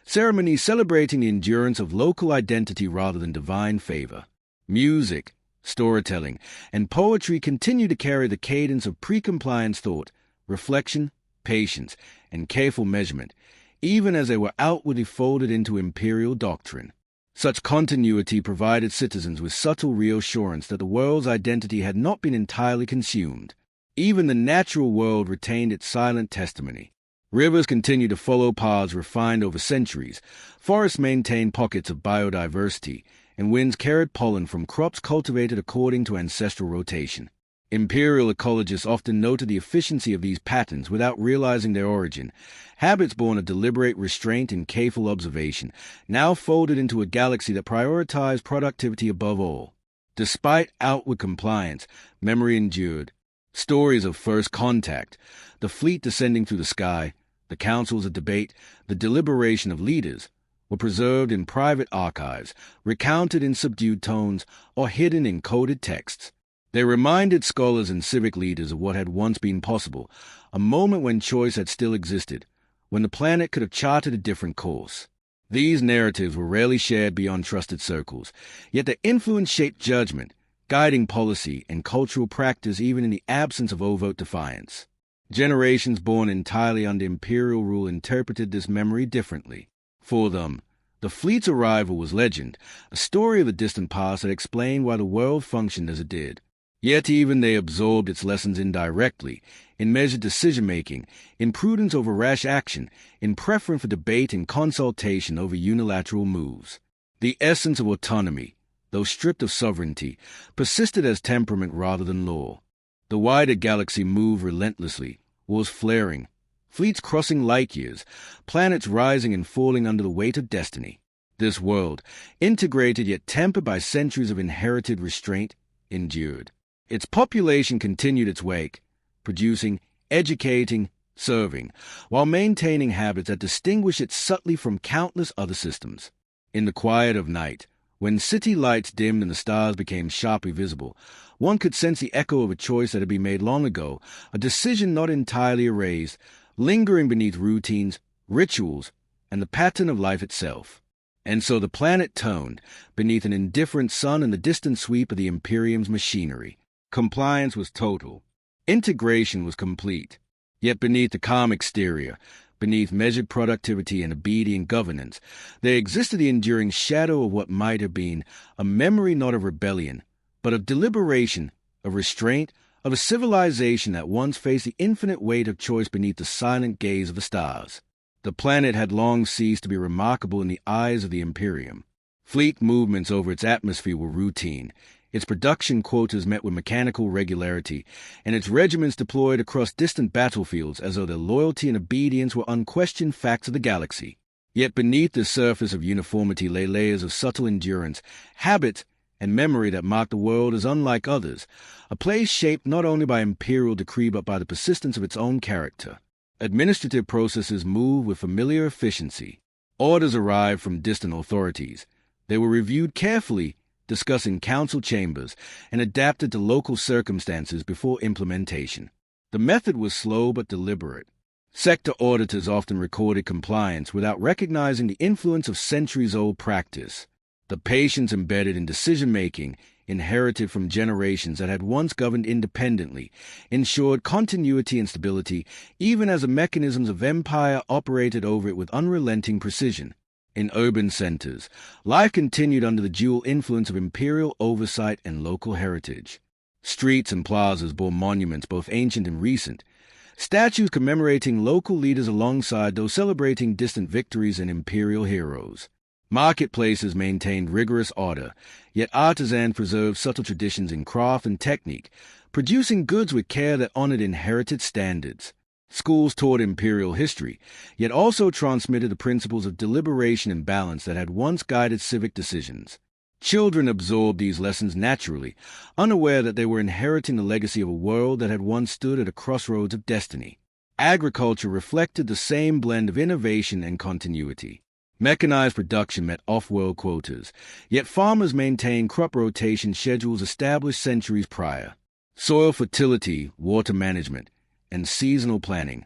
ceremonies celebrating the endurance of local identity rather than divine favor. Music, storytelling, and poetry continue to carry the cadence of pre-compliance thought, reflection, patience, and careful measurement, even as they were outwardly folded into imperial doctrine. Such continuity provided citizens with subtle reassurance that the world's identity had not been entirely consumed. Even the natural world retained its silent testimony. Rivers continued to follow paths refined over centuries, forests maintained pockets of biodiversity, and winds carried pollen from crops cultivated according to ancestral rotation. Imperial ecologists often noted the efficiency of these patterns without realizing their origin, habits born of deliberate restraint and careful observation, now folded into a galaxy that prioritized productivity above all. Despite outward compliance, memory endured. Stories of first contact, the fleet descending through the sky, the councils of debate, the deliberation of leaders, were preserved in private archives, recounted in subdued tones, or hidden in coded texts. They reminded scholars and civic leaders of what had once been possible, a moment when choice had still existed, when the planet could have charted a different course. These narratives were rarely shared beyond trusted circles, yet their influence shaped judgment, guiding policy and cultural practice even in the absence of overt defiance. Generations born entirely under imperial rule interpreted this memory differently. For them, the fleet's arrival was legend, a story of the distant past that explained why the world functioned as it did. Yet even they absorbed its lessons indirectly, in measured decision-making, in prudence over rash action, in preference for debate and consultation over unilateral moves. The essence of autonomy, though stripped of sovereignty, persisted as temperament rather than law. The wider galaxy moved relentlessly, wars flaring, fleets crossing light years, planets rising and falling under the weight of destiny. This world, integrated yet tempered by centuries of inherited restraint, endured. Its population continued its wake, producing, educating, serving, while maintaining habits that distinguish it subtly from countless other systems. In the quiet of night, when city lights dimmed and the stars became sharply visible, one could sense the echo of a choice that had been made long ago, a decision not entirely erased, lingering beneath routines, rituals, and the pattern of life itself. And so the planet toned, beneath an indifferent sun and the distant sweep of the Imperium's machinery. Compliance was total. Integration was complete. Yet beneath the calm exterior, beneath measured productivity and obedient governance, there existed the enduring shadow of what might have been, a memory not of rebellion, but of deliberation, of restraint, of a civilization that once faced the infinite weight of choice beneath the silent gaze of the stars. The planet had long ceased to be remarkable in the eyes of the Imperium. Fleet movements over its atmosphere were routine, its production quotas met with mechanical regularity, and its regiments deployed across distant battlefields as though their loyalty and obedience were unquestioned facts of the galaxy. Yet beneath the surface of uniformity lay layers of subtle endurance, habit, and memory that marked the world as unlike others, a place shaped not only by imperial decree but by the persistence of its own character. Administrative processes moved with familiar efficiency. Orders arrived from distant authorities. They were reviewed carefully, discussed in council chambers, and adapted to local circumstances before implementation. The method was slow but deliberate. Sector auditors often recorded compliance without recognizing the influence of centuries-old practice. The patience embedded in decision-making, inherited from generations that had once governed independently, ensured continuity and stability even as the mechanisms of empire operated over it with unrelenting precision. In urban centers, life continued under the dual influence of imperial oversight and local heritage. Streets and plazas bore monuments both ancient and recent, statues commemorating local leaders alongside those celebrating distant victories and imperial heroes. Marketplaces maintained rigorous order, yet artisans preserved subtle traditions in craft and technique, producing goods with care that honored inherited standards. Schools taught imperial history, yet also transmitted the principles of deliberation and balance that had once guided civic decisions. Children absorbed these lessons naturally, unaware that they were inheriting the legacy of a world that had once stood at a crossroads of destiny. Agriculture reflected the same blend of innovation and continuity. Mechanized production met off-world quotas, yet farmers maintained crop rotation schedules established centuries prior. Soil fertility, water management, and seasonal planning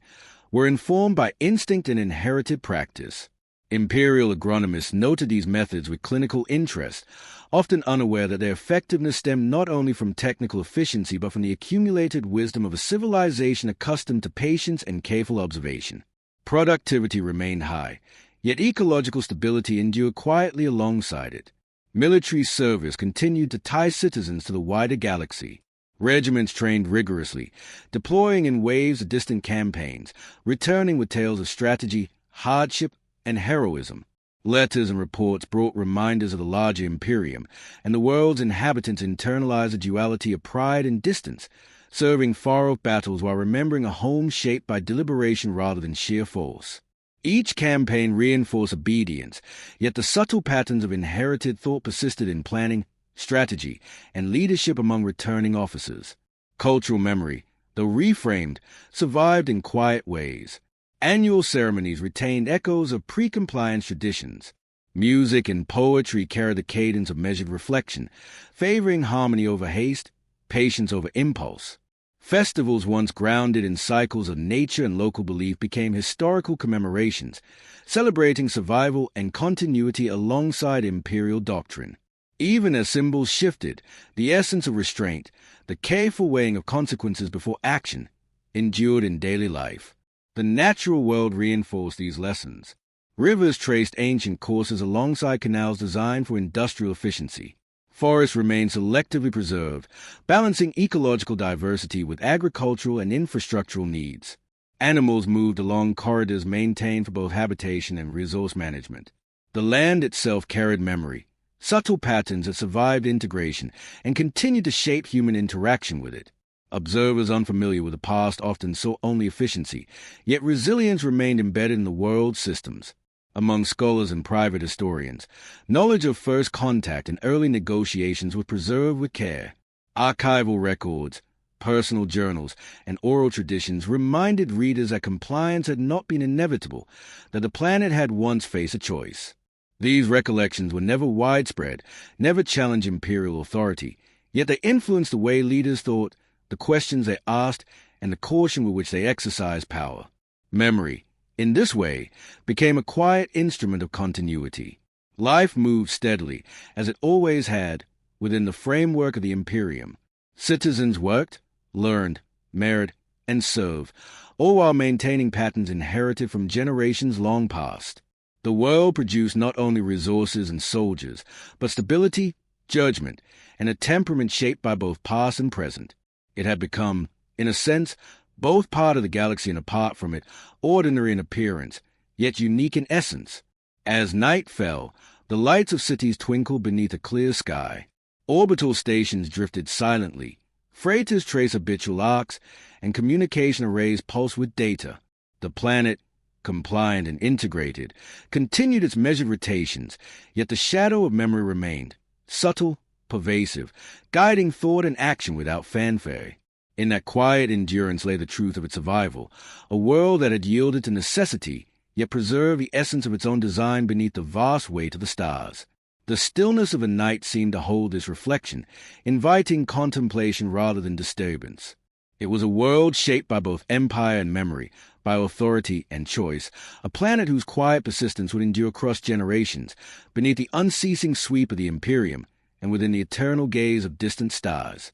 were informed by instinct and inherited practice. Imperial agronomists noted these methods with clinical interest, often unaware that their effectiveness stemmed not only from technical efficiency but from the accumulated wisdom of a civilization accustomed to patience and careful observation. Productivity remained high, yet ecological stability endured quietly alongside it. Military service continued to tie citizens to the wider galaxy. Regiments trained rigorously, deploying in waves of distant campaigns, returning with tales of strategy, hardship, and heroism. Letters and reports brought reminders of the larger Imperium, and the world's inhabitants internalized the duality of pride and distance, serving far-off battles while remembering a home shaped by deliberation rather than sheer force. Each campaign reinforced obedience, yet the subtle patterns of inherited thought persisted in planning, strategy, and leadership among returning officers. Cultural memory, though reframed, survived in quiet ways. Annual ceremonies retained echoes of pre-compliance traditions. Music and poetry carried the cadence of measured reflection, favoring harmony over haste, patience over impulse. Festivals once grounded in cycles of nature and local belief became historical commemorations, celebrating survival and continuity alongside imperial doctrine. Even as symbols shifted, the essence of restraint, the careful weighing of consequences before action, endured in daily life. The natural world reinforced these lessons. Rivers traced ancient courses alongside canals designed for industrial efficiency. Forests remained selectively preserved, balancing ecological diversity with agricultural and infrastructural needs. Animals moved along corridors maintained for both habitation and resource management. The land itself carried memory, subtle patterns that survived integration and continued to shape human interaction with it. Observers unfamiliar with the past often saw only efficiency, yet resilience remained embedded in the world's systems. Among scholars and private historians, knowledge of first contact and early negotiations was preserved with care. Archival records, personal journals, and oral traditions reminded readers that compliance had not been inevitable, that the planet had once faced a choice. These recollections were never widespread, never challenged imperial authority, yet they influenced the way leaders thought, the questions they asked, and the caution with which they exercised power. Memory, in this way, became a quiet instrument of continuity. Life moved steadily, as it always had, within the framework of the Imperium. Citizens worked, learned, married, and served, all while maintaining patterns inherited from generations long past. The world produced not only resources and soldiers, but stability, judgment, and a temperament shaped by both past and present. It had become, in a sense, both part of the galaxy and apart from it, ordinary in appearance, yet unique in essence. As night fell, the lights of cities twinkled beneath a clear sky. Orbital stations drifted silently. Freighters traced habitual arcs, and communication arrays pulsed with data. The planet, compliant and integrated, continued its measured rotations, yet the shadow of memory remained, subtle, pervasive, guiding thought and action without fanfare. In that quiet endurance lay the truth of its survival, a world that had yielded to necessity, yet preserved the essence of its own design beneath the vast weight of the stars. The stillness of a night seemed to hold this reflection, inviting contemplation rather than disturbance. It was a world shaped by both empire and memory, by authority and choice, a planet whose quiet persistence would endure across generations, beneath the unceasing sweep of the Imperium, and within the eternal gaze of distant stars.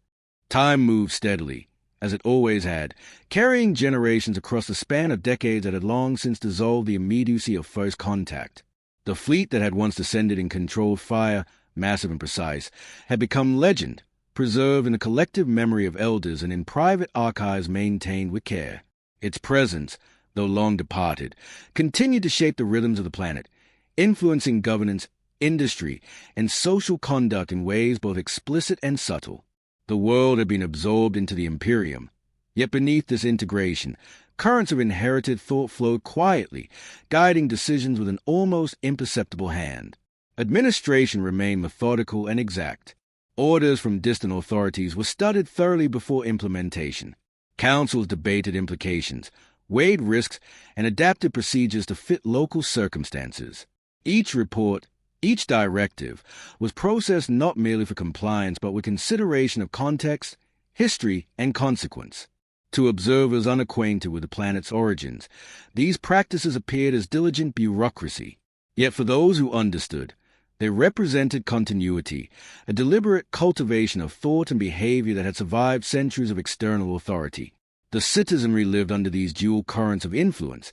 Time moved steadily, as it always had, carrying generations across the span of decades that had long since dissolved the immediacy of first contact. The fleet that had once descended in controlled fire, massive and precise, had become legend, preserved in the collective memory of elders and in private archives maintained with care. Its presence, though long departed, continued to shape the rhythms of the planet, influencing governance, industry, and social conduct in ways both explicit and subtle. The world had been absorbed into the Imperium, yet beneath this integration, currents of inherited thought flowed quietly, guiding decisions with an almost imperceptible hand. Administration remained methodical and exact. Orders from distant authorities were studied thoroughly before implementation. Councils debated implications, weighed risks, and adapted procedures to fit local circumstances. Each report, each directive, was processed not merely for compliance but with consideration of context, history, and consequence. To observers unacquainted with the planet's origins, these practices appeared as diligent bureaucracy. Yet for those who understood, they represented continuity, a deliberate cultivation of thought and behavior that had survived centuries of external authority. The citizenry lived under these dual currents of influence,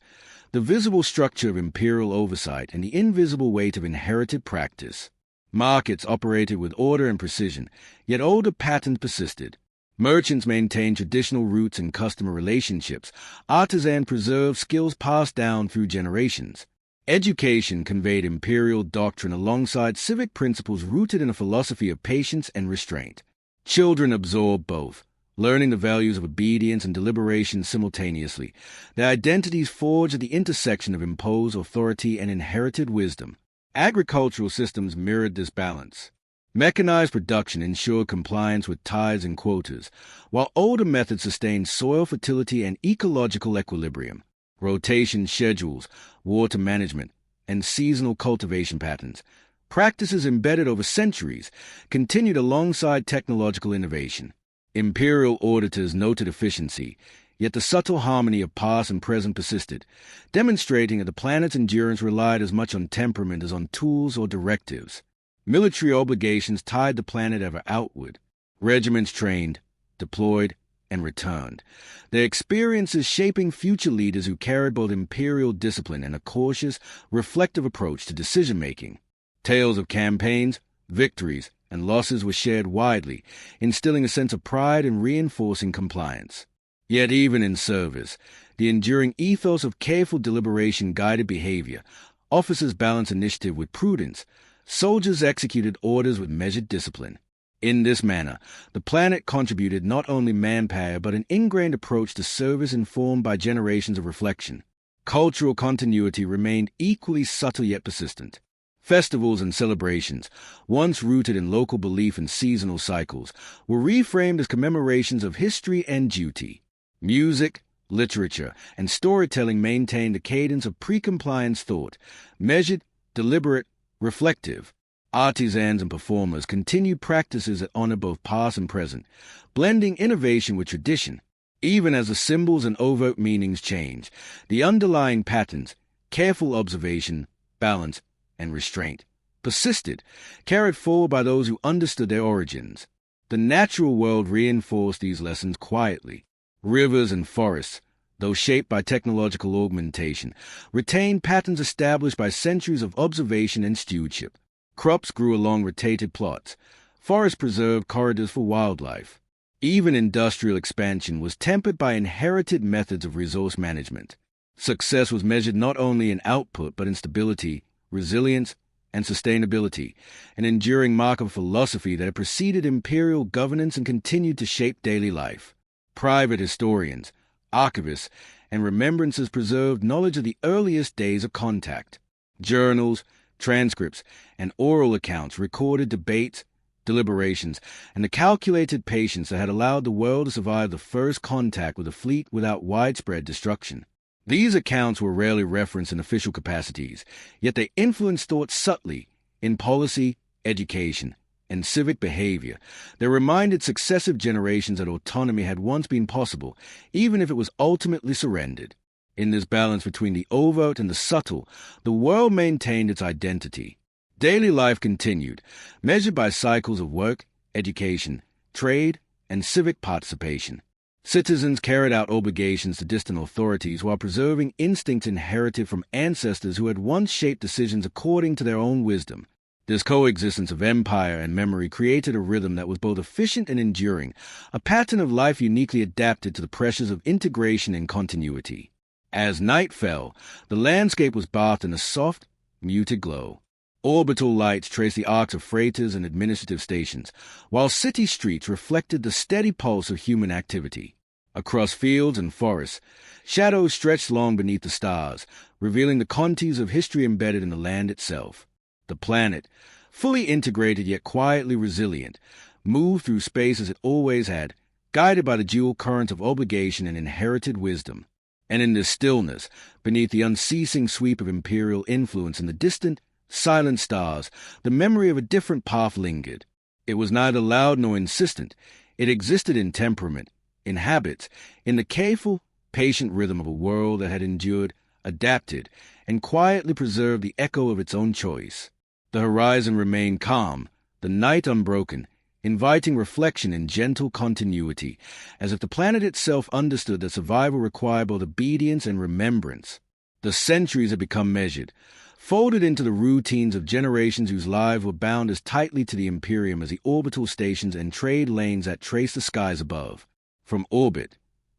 the visible structure of imperial oversight and the invisible weight of inherited practice. Markets operated with order and precision, yet older patterns persisted. Merchants maintained traditional routes and customer relationships. Artisans preserved skills passed down through generations. Education conveyed imperial doctrine alongside civic principles rooted in a philosophy of patience and restraint. Children absorbed both, learning the values of obedience and deliberation simultaneously, their identities forged at the intersection of imposed authority and inherited wisdom. Agricultural systems mirrored this balance. Mechanized production ensured compliance with tithes and quotas, while older methods sustained soil fertility and ecological equilibrium. Rotation schedules, water management, and seasonal cultivation patterns, practices embedded over centuries, continued alongside technological innovation. Imperial auditors noted efficiency, yet the subtle harmony of past and present persisted, demonstrating that the planet's endurance relied as much on temperament as on tools or directives. Military obligations tied the planet ever outward. Regiments trained, deployed, and returned, their experiences shaping future leaders who carried both imperial discipline and a cautious, reflective approach to decision-making. Tales of campaigns, victories, and losses were shared widely, instilling a sense of pride and reinforcing compliance. Yet even in service, the enduring ethos of careful deliberation guided behavior. Officers balanced initiative with prudence. Soldiers executed orders with measured discipline. In this manner, the planet contributed not only manpower but an ingrained approach to service informed by generations of reflection. Cultural continuity remained equally subtle yet persistent. Festivals and celebrations, once rooted in local belief and seasonal cycles, were reframed as commemorations of history and duty. Music, literature, and storytelling maintained a cadence of pre-compliance thought, measured, deliberate, reflective. Artisans and performers continued practices that honor both past and present, blending innovation with tradition. Even as the symbols and overt meanings changed, the underlying patterns, careful observation, balance, and restraint, persisted, carried forward by those who understood their origins. The natural world reinforced these lessons quietly. Rivers and forests, though shaped by technological augmentation, retained patterns established by centuries of observation and stewardship. Crops grew along rotated plots. Forests preserved corridors for wildlife. Even industrial expansion was tempered by inherited methods of resource management. Success was measured not only in output but in stability, resilience, and sustainability, an enduring mark of philosophy that had preceded imperial governance and continued to shape daily life. Private historians, archivists, and remembrances preserved knowledge of the earliest days of contact. Journals, transcripts, and oral accounts recorded debates, deliberations, and the calculated patience that had allowed the world to survive the first contact with a fleet without widespread destruction. These accounts were rarely referenced in official capacities, yet they influenced thought subtly in policy, education, and civic behavior. They reminded successive generations that autonomy had once been possible, even if it was ultimately surrendered. In this balance between the overt and the subtle, the world maintained its identity. Daily life continued, measured by cycles of work, education, trade, and civic participation. Citizens carried out obligations to distant authorities while preserving instincts inherited from ancestors who had once shaped decisions according to their own wisdom. This coexistence of empire and memory created a rhythm that was both efficient and enduring, a pattern of life uniquely adapted to the pressures of integration and continuity. As night fell, the landscape was bathed in a soft, muted glow. Orbital lights traced the arcs of freighters and administrative stations, while city streets reflected the steady pulse of human activity. Across fields and forests, shadows stretched long beneath the stars, revealing the contours of history embedded in the land itself. The planet, fully integrated yet quietly resilient, moved through space as it always had, guided by the dual currents of obligation and inherited wisdom. And in this stillness, beneath the unceasing sweep of imperial influence in the distant, silent stars, the memory of a different path lingered. It was neither loud nor insistent. It existed in temperament, in habits, in the careful, patient rhythm of a world that had endured, adapted, and quietly preserved the echo of its own choice. The horizon remained calm, the night unbroken, inviting reflection and gentle continuity, as if the planet itself understood that survival required both obedience and remembrance. The centuries had become measured, folded into the routines of generations whose lives were bound as tightly to the Imperium as the orbital stations and trade lanes that traced the skies above. From orbit,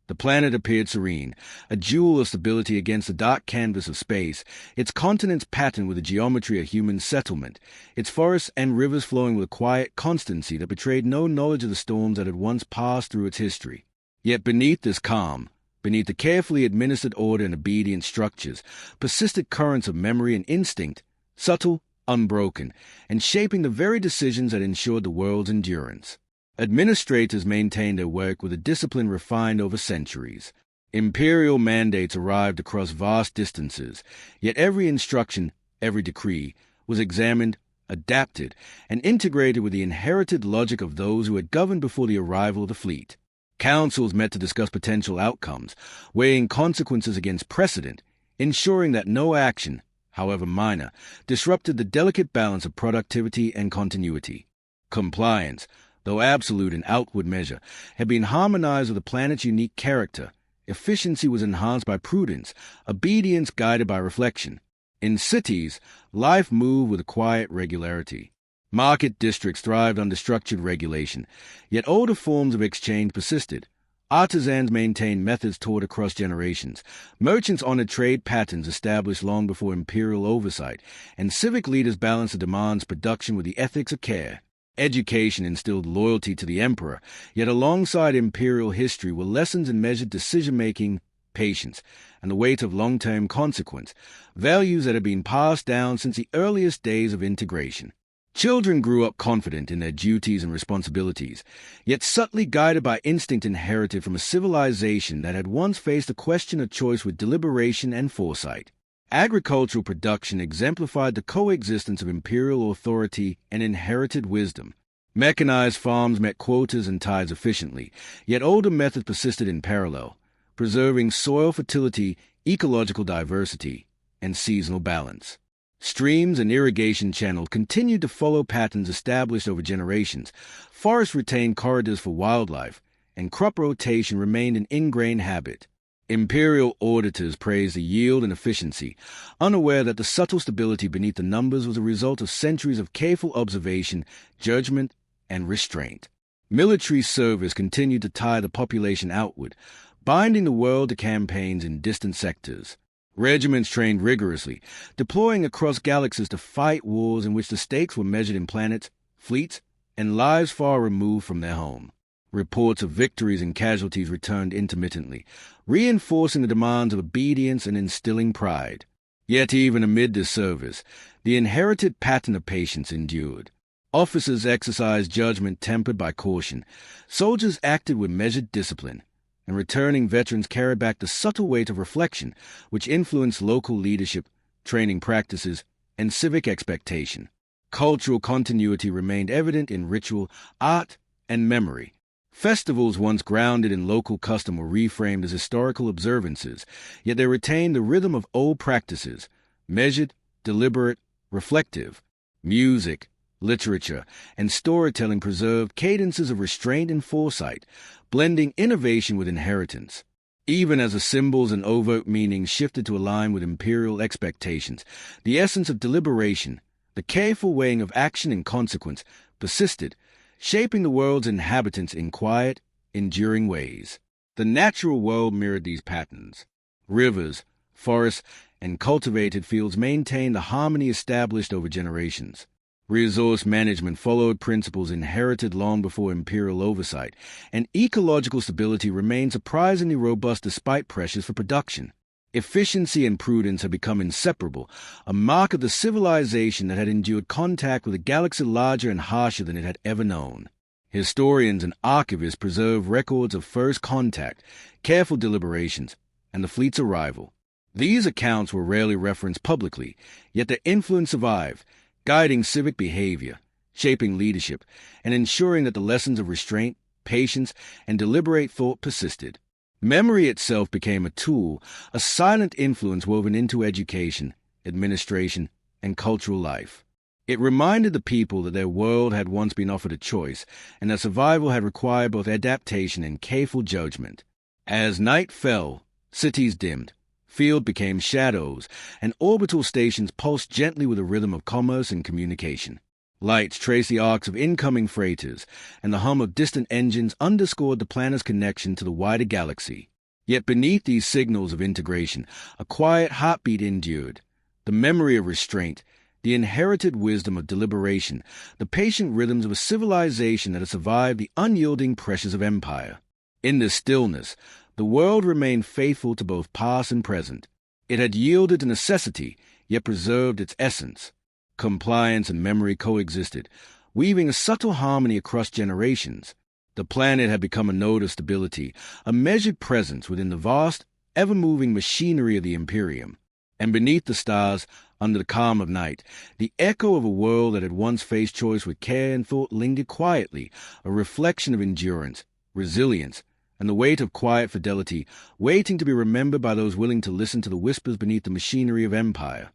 the planet appeared serene, a jewel of stability against the dark canvas of space, its continents patterned with the geometry of human settlement, its forests and rivers flowing with a quiet constancy that betrayed no knowledge of the storms that had once passed through its history. Yet beneath this calm, beneath the carefully administered order and obedient structures, persisted currents of memory and instinct, subtle, unbroken, and shaping the very decisions that ensured the world's endurance. Administrators maintained their work with a discipline refined over centuries. Imperial mandates arrived across vast distances, yet every instruction, every decree, was examined, adapted, and integrated with the inherited logic of those who had governed before the arrival of the fleet. Councils met to discuss potential outcomes, weighing consequences against precedent, ensuring that no action, however minor, disrupted the delicate balance of productivity and continuity. Compliance, though absolute in outward measure, had been harmonized with the planet's unique character. Efficiency was enhanced by prudence, obedience guided by reflection. In cities, life moved with a quiet regularity. Market districts thrived under structured regulation, yet older forms of exchange persisted. Artisans maintained methods taught across generations. Merchants honored trade patterns established long before imperial oversight, and civic leaders balanced the demands of production with the ethics of care. Education instilled loyalty to the emperor, yet alongside imperial history were lessons in measured decision-making, patience, and the weight of long-term consequence, values that had been passed down since the earliest days of integration. Children grew up confident in their duties and responsibilities, yet subtly guided by instinct inherited from a civilization that had once faced a question of choice with deliberation and foresight. Agricultural production exemplified the coexistence of imperial authority and inherited wisdom. Mechanized farms met quotas and tides efficiently, yet older methods persisted in parallel, preserving soil fertility, ecological diversity, and seasonal balance. Streams and irrigation channels continued to follow patterns established over generations. Forests retained corridors for wildlife, and crop rotation remained an ingrained habit. Imperial auditors praised the yield and efficiency, unaware that the subtle stability beneath the numbers was a result of centuries of careful observation, judgment, and restraint. Military service continued to tie the population outward, binding the world to campaigns in distant sectors. Regiments trained rigorously, deploying across galaxies to fight wars in which the stakes were measured in planets, fleets, and lives far removed from their home. Reports of victories and casualties returned intermittently, reinforcing the demands of obedience and instilling pride. Yet even amid this service, the inherited pattern of patience endured. Officers exercised judgment tempered by caution. Soldiers acted with measured discipline, and returning veterans carried back the subtle weight of reflection, which influenced local leadership, training practices, and civic expectation. Cultural continuity remained evident in ritual, art, and memory. Festivals once grounded in local custom were reframed as historical observances, yet they retained the rhythm of old practices, measured, deliberate, reflective. Music, literature, and storytelling preserved cadences of restraint and foresight, blending innovation with inheritance. Even as the symbols and overt meanings shifted to align with imperial expectations, the essence of deliberation, the careful weighing of action and consequence, persisted, shaping the world's inhabitants in quiet, enduring ways. The natural world mirrored these patterns. Rivers, forests, and cultivated fields maintained the harmony established over generations. Resource management followed principles inherited long before imperial oversight, and ecological stability remained surprisingly robust despite pressures for production. Efficiency and prudence had become inseparable, a mark of the civilization that had endured contact with a galaxy larger and harsher than it had ever known. Historians and archivists preserve records of first contact, careful deliberations, and the fleet's arrival. These accounts were rarely referenced publicly, yet their influence survived, guiding civic behavior, shaping leadership, and ensuring that the lessons of restraint, patience, and deliberate thought persisted. Memory itself became a tool, a silent influence woven into education, administration, and cultural life. It reminded the people that their world had once been offered a choice, and that survival had required both adaptation and careful judgment. As night fell, cities dimmed, field became shadows, and orbital stations pulsed gently with the rhythm of commerce and communication. Lights traced the arcs of incoming freighters, and the hum of distant engines underscored the planet's connection to the wider galaxy. Yet beneath these signals of integration, a quiet heartbeat endured, the memory of restraint, the inherited wisdom of deliberation, the patient rhythms of a civilization that had survived the unyielding pressures of empire. In this stillness, the world remained faithful to both past and present. It had yielded to necessity, yet preserved its essence. Compliance and memory coexisted, weaving a subtle harmony across generations. The planet had become a node of stability, a measured presence within the vast, ever-moving machinery of the Imperium. And beneath the stars, under the calm of night, the echo of a world that had once faced choice with care and thought lingered quietly, a reflection of endurance, resilience, and the weight of quiet fidelity, waiting to be remembered by those willing to listen to the whispers beneath the machinery of empire.